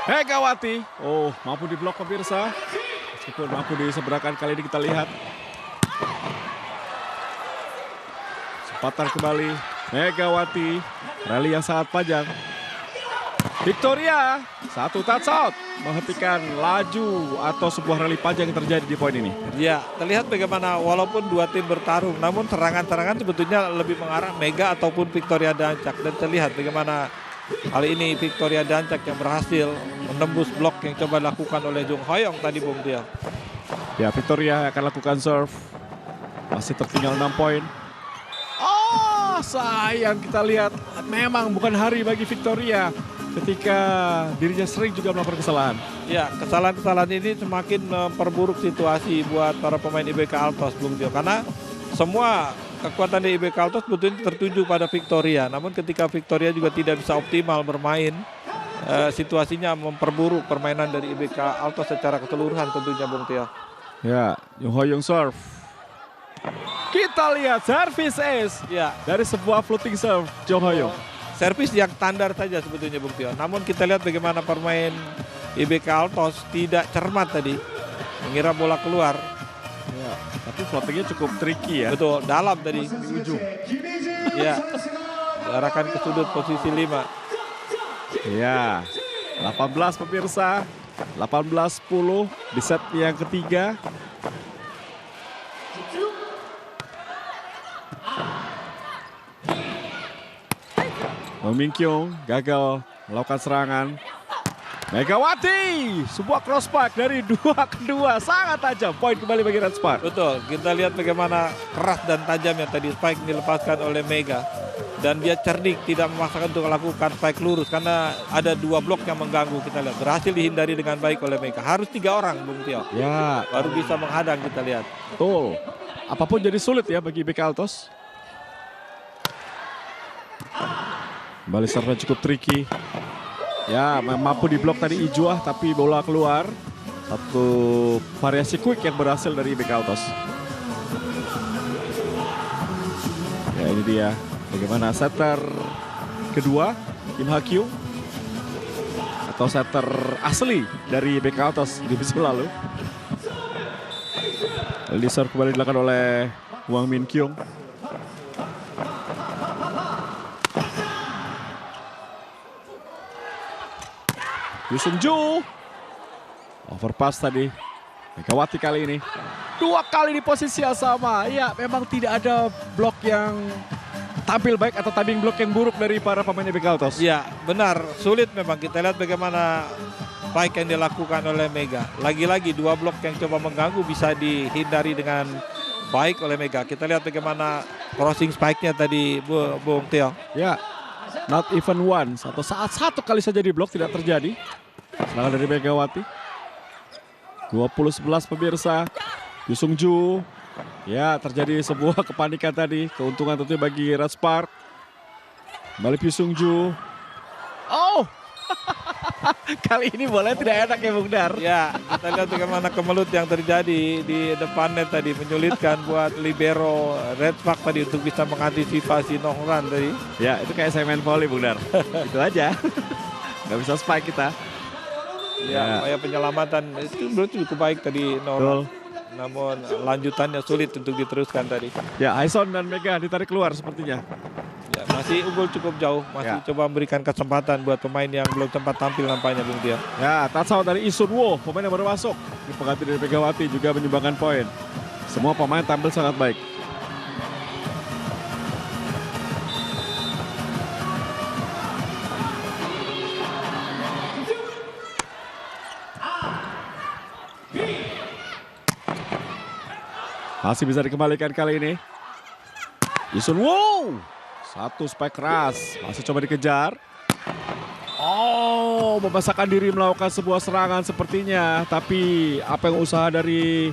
Megawati, mampu diblok pemirsa. meskipun mampu diseberangkan kali ini kita lihat. Kesempatan kembali Megawati, rally yang sangat panjang. Victoria, satu touch out, menghentikan laju atau sebuah rally panjang yang terjadi di poin ini. Ya, terlihat bagaimana walaupun dua tim bertarung, namun serangan-serangan sebetulnya lebih mengarah Mega ataupun Victoria Dancak. Dan terlihat bagaimana kali ini Victoria Dancak yang berhasil menembus blok yang coba dilakukan oleh Jung Hoyong tadi, Bung Tio. Ya, Victoria akan lakukan serve. Masih tertinggal 6 poin. Oh, sayang, kita lihat memang bukan hari bagi Victoria ketika dirinya sering juga melakukan kesalahan. Ya, kesalahan-kesalahan ini semakin memperburuk situasi buat para pemain IBK Altos, Bung Tio. Karena semua kekuatan di IBK Altos sebetulnya tertuju pada Victoria. Namun ketika Victoria juga tidak bisa optimal bermain, situasinya memperburuk permainan dari IBK Altos secara keseluruhan tentunya, Bung Tio. Ya, Jung Hoyong serve. Kita lihat service ace Ya, dari sebuah floating serve Jung Hoyong. servis yang standar saja sebetulnya, Bung Tio. Namun kita lihat bagaimana permain IBK Altos tidak cermat tadi, mengira bola keluar. Ya, tapi floatingnya cukup tricky ya. Betul, dalam tadi di ujung. Ya, diarahkan ke sudut posisi 5. Ya, 18 pemirsa, 18-10 di set yang ketiga. Min Kyung gagal melakukan serangan. Megawati, sebuah crossback dari 2-2, sangat tajam. Poin kembali bagi Red Spark. Betul, kita lihat bagaimana keras dan tajamnya tadi spike dilepaskan oleh Mega. Dan dia cerdik, tidak memaksakan untuk melakukan spike lurus karena ada 2 blok yang mengganggu. Kita lihat berhasil dihindari dengan baik oleh Mega. Harus 3 orang, Bung Tio. Ya, Baru bisa menghadang, kita lihat. betul. Apapun jadi sulit ya bagi IBK Altos. Kembali serve cukup tricky. Ya, mampu diblok tadi Ijuah tapi bola keluar. Satu variasi quick yang berhasil dari IBK Altos. Ya, ini dia. Bagaimana setter kedua Kim Ha-kyu atau setter asli dari IBK Altos di musim lalu. Serve kembali dilakukan oleh Wang Min Kyung. Yu Sung-ju. Overpass tadi. Megawati kali ini. 2 kali di posisi yang sama. Ya, memang tidak ada blok yang tampil baik atau timing blok yang buruk dari para pemain IBK Altos. Ya, benar. Sulit memang. Kita lihat bagaimana spike yang dilakukan oleh Mega. Lagi-lagi 2 blok yang coba mengganggu bisa dihindari dengan baik oleh Mega. Kita lihat bagaimana crossing spike-nya tadi, Bung Tio. Ya, not even once atau saat satu kali saja di blok tidak terjadi. Serangan dari Megawati. 20-11 pemirsa. Yu Sung-ju. Ya, terjadi sebuah kepanikan tadi. Keuntungan tentunya bagi Red Spark. Kembali Yu Sung-ju. Oh! Kali ini bolanya tidak enak ya, Bung Dar. Ya, kita lihat bagaimana kemelut yang terjadi di depannya tadi. Menyulitkan buat libero Red Spark tadi untuk bisa mengantisipasi long run tadi. Ya, itu kayak saya main volley, Bung Dar. Itu aja. Nggak bisa spike kita. Ya, upaya penyelamatan itu berarti cukup baik tadi Betul. Namun lanjutannya sulit untuk diteruskan tadi. Ya, Aison dan Mega ditarik keluar sepertinya. Ya, masih unggul cukup jauh, masih coba memberikan kesempatan buat pemain yang belum sempat tampil nampaknya, Bung Tio. Ya, touch out dari Isun Wo, pemain yang baru masuk. Di pengganti dari Megawati juga menyumbangkan poin. Semua pemain tampil sangat baik. Masih bisa dikembalikan kali ini. Isun Wo. Satu spike keras. Masih coba dikejar. Oh, memasakkan diri melakukan sebuah serangan sepertinya. Tapi apa yang usaha dari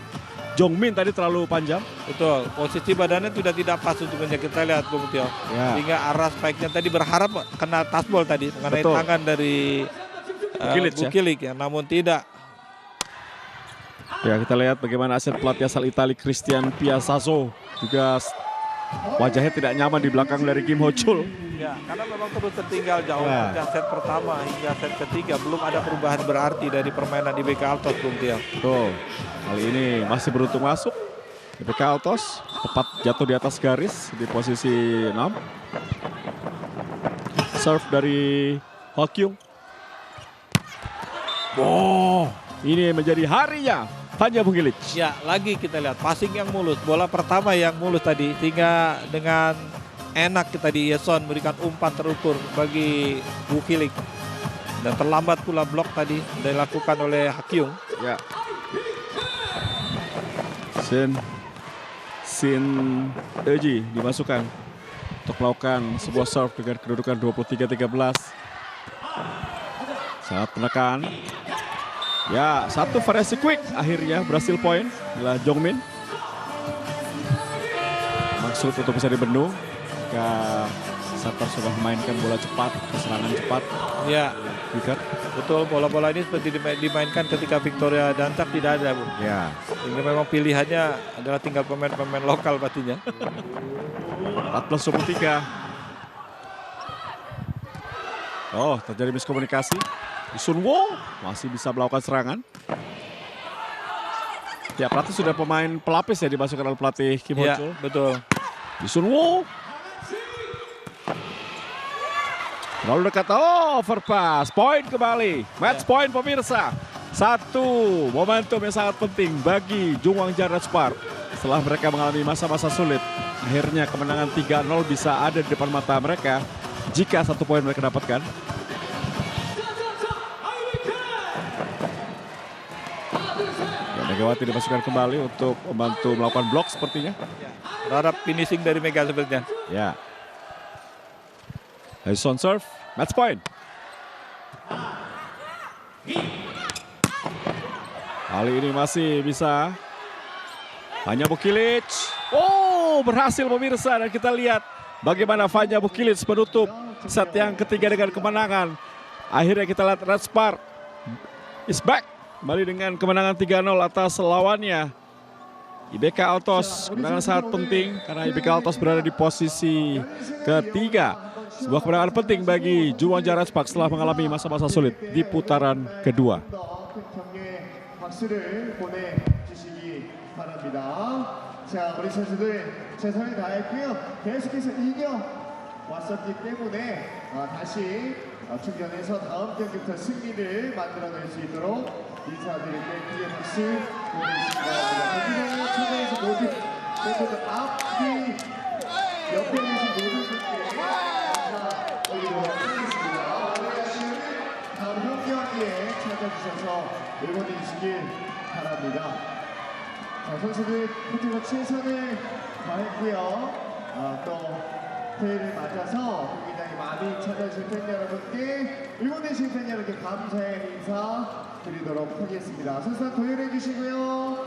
Jongmin tadi terlalu panjang. Betul, posisi badannya sudah tidak pas untuk kita lihat, Bung Tio. Ya. Sehingga arah spike-nya tadi berharap kena tasbol tadi. Mengenai Betul. tangan dari Bukilik ya, namun tidak. Ya, kita lihat bagaimana aset pelatih asal Italia Christian Piazzazo juga wajahnya tidak nyaman di belakang dari Kim Ho Chul. Ya, karena memang terus tertinggal jauh sejak set pertama hingga set ketiga. Belum ada perubahan berarti dari permainan IBK Altos, Bung Tio. Tuh, kali ini masih beruntung masuk. IBK Altos tepat jatuh di atas garis di posisi 6. Serve dari Hokyung. Wow, ini menjadi harinya Fanya Bukilic. Ya, lagi kita lihat passing yang mulus. Bola pertama yang mulus tadi. Sehingga dengan enak kita di Yeson memberikan umpan terukur bagi Bukilic. Dan terlambat pula blok tadi dilakukan oleh Hakyung. Ya. Sin Eji dimasukkan untuk melakukan sebuah serve dengan kedudukan 23-13. Sangat menekan. Ya, satu variasi quick akhirnya berhasil poin adalah Jongmin. Maksud untuk bisa dibendung jika Satar sudah memainkan bola cepat, serangan cepat. Ya, Wicket. betul, bola-bola ini seperti dimainkan ketika Victoria Dantak tidak ada, Bu. Ya. Ini memang pilihannya adalah tinggal pemain-pemain lokal pastinya. 14-23. Oh, terjadi miskomunikasi. Sunwo masih bisa melakukan serangan. Ya, pelatih sudah pemain pelapis ya dimasukkan oleh pelatih Kim Ya, Ho-chul. betul. Sunwo. Lalu dekat, overpass, poin kembali. Match point pemirsa. Satu momentum yang sangat penting bagi Jungwon Red Spark. Setelah mereka mengalami masa-masa sulit, akhirnya kemenangan 3-0 bisa ada di depan mata mereka jika 1 poin mereka dapatkan. Ya, Megawati dimasukkan kembali untuk membantu melakukan blok sepertinya. Berharap finishing dari Mega sebenarnya. Ya. Harrison serve, match point. Kali ini masih bisa. Fanya Bukilic. Oh, berhasil pemirsa, dan kita lihat bagaimana Fanya Bukilic menutup set yang ketiga dengan kemenangan. Akhirnya kita lihat Red Spark is back. Kembali dengan kemenangan 3-0 atas lawannya IBK Altos. Kemenangan sangat penting karena IBK Altos berada di posisi ketiga. Sebuah kemenangan penting bagi Jungwon Red Spark setelah mengalami masa-masa sulit di putaran kedua. 박수를 보내주시기 바랍니다. 자, 우리 선수들 최선을 다했고요. 계속해서 이겨 왔었기 때문에 다시 충전해서 다음 경기부터 승리를 만들어낼 수 있도록 인사드릴 때 뒤에 박수 보내주시기 바랍니다. 경기장에 참여해서 모두 팬분들 앞뒤 옆에 계신 모든 분께 감사드리도록 하겠습니다. 다음 홈 경기에 찾아주셔서 응원해 주시길 바랍니다. 자, 선수들 코트에서 최선을 다했고요. 또 대회를 맞아서 경기장에 많이 찾아주신 팬 여러분께 응원해 주신 팬 여러분께 감사의 인사 드리도록 하겠습니다. 선수단 도열해 주시고요.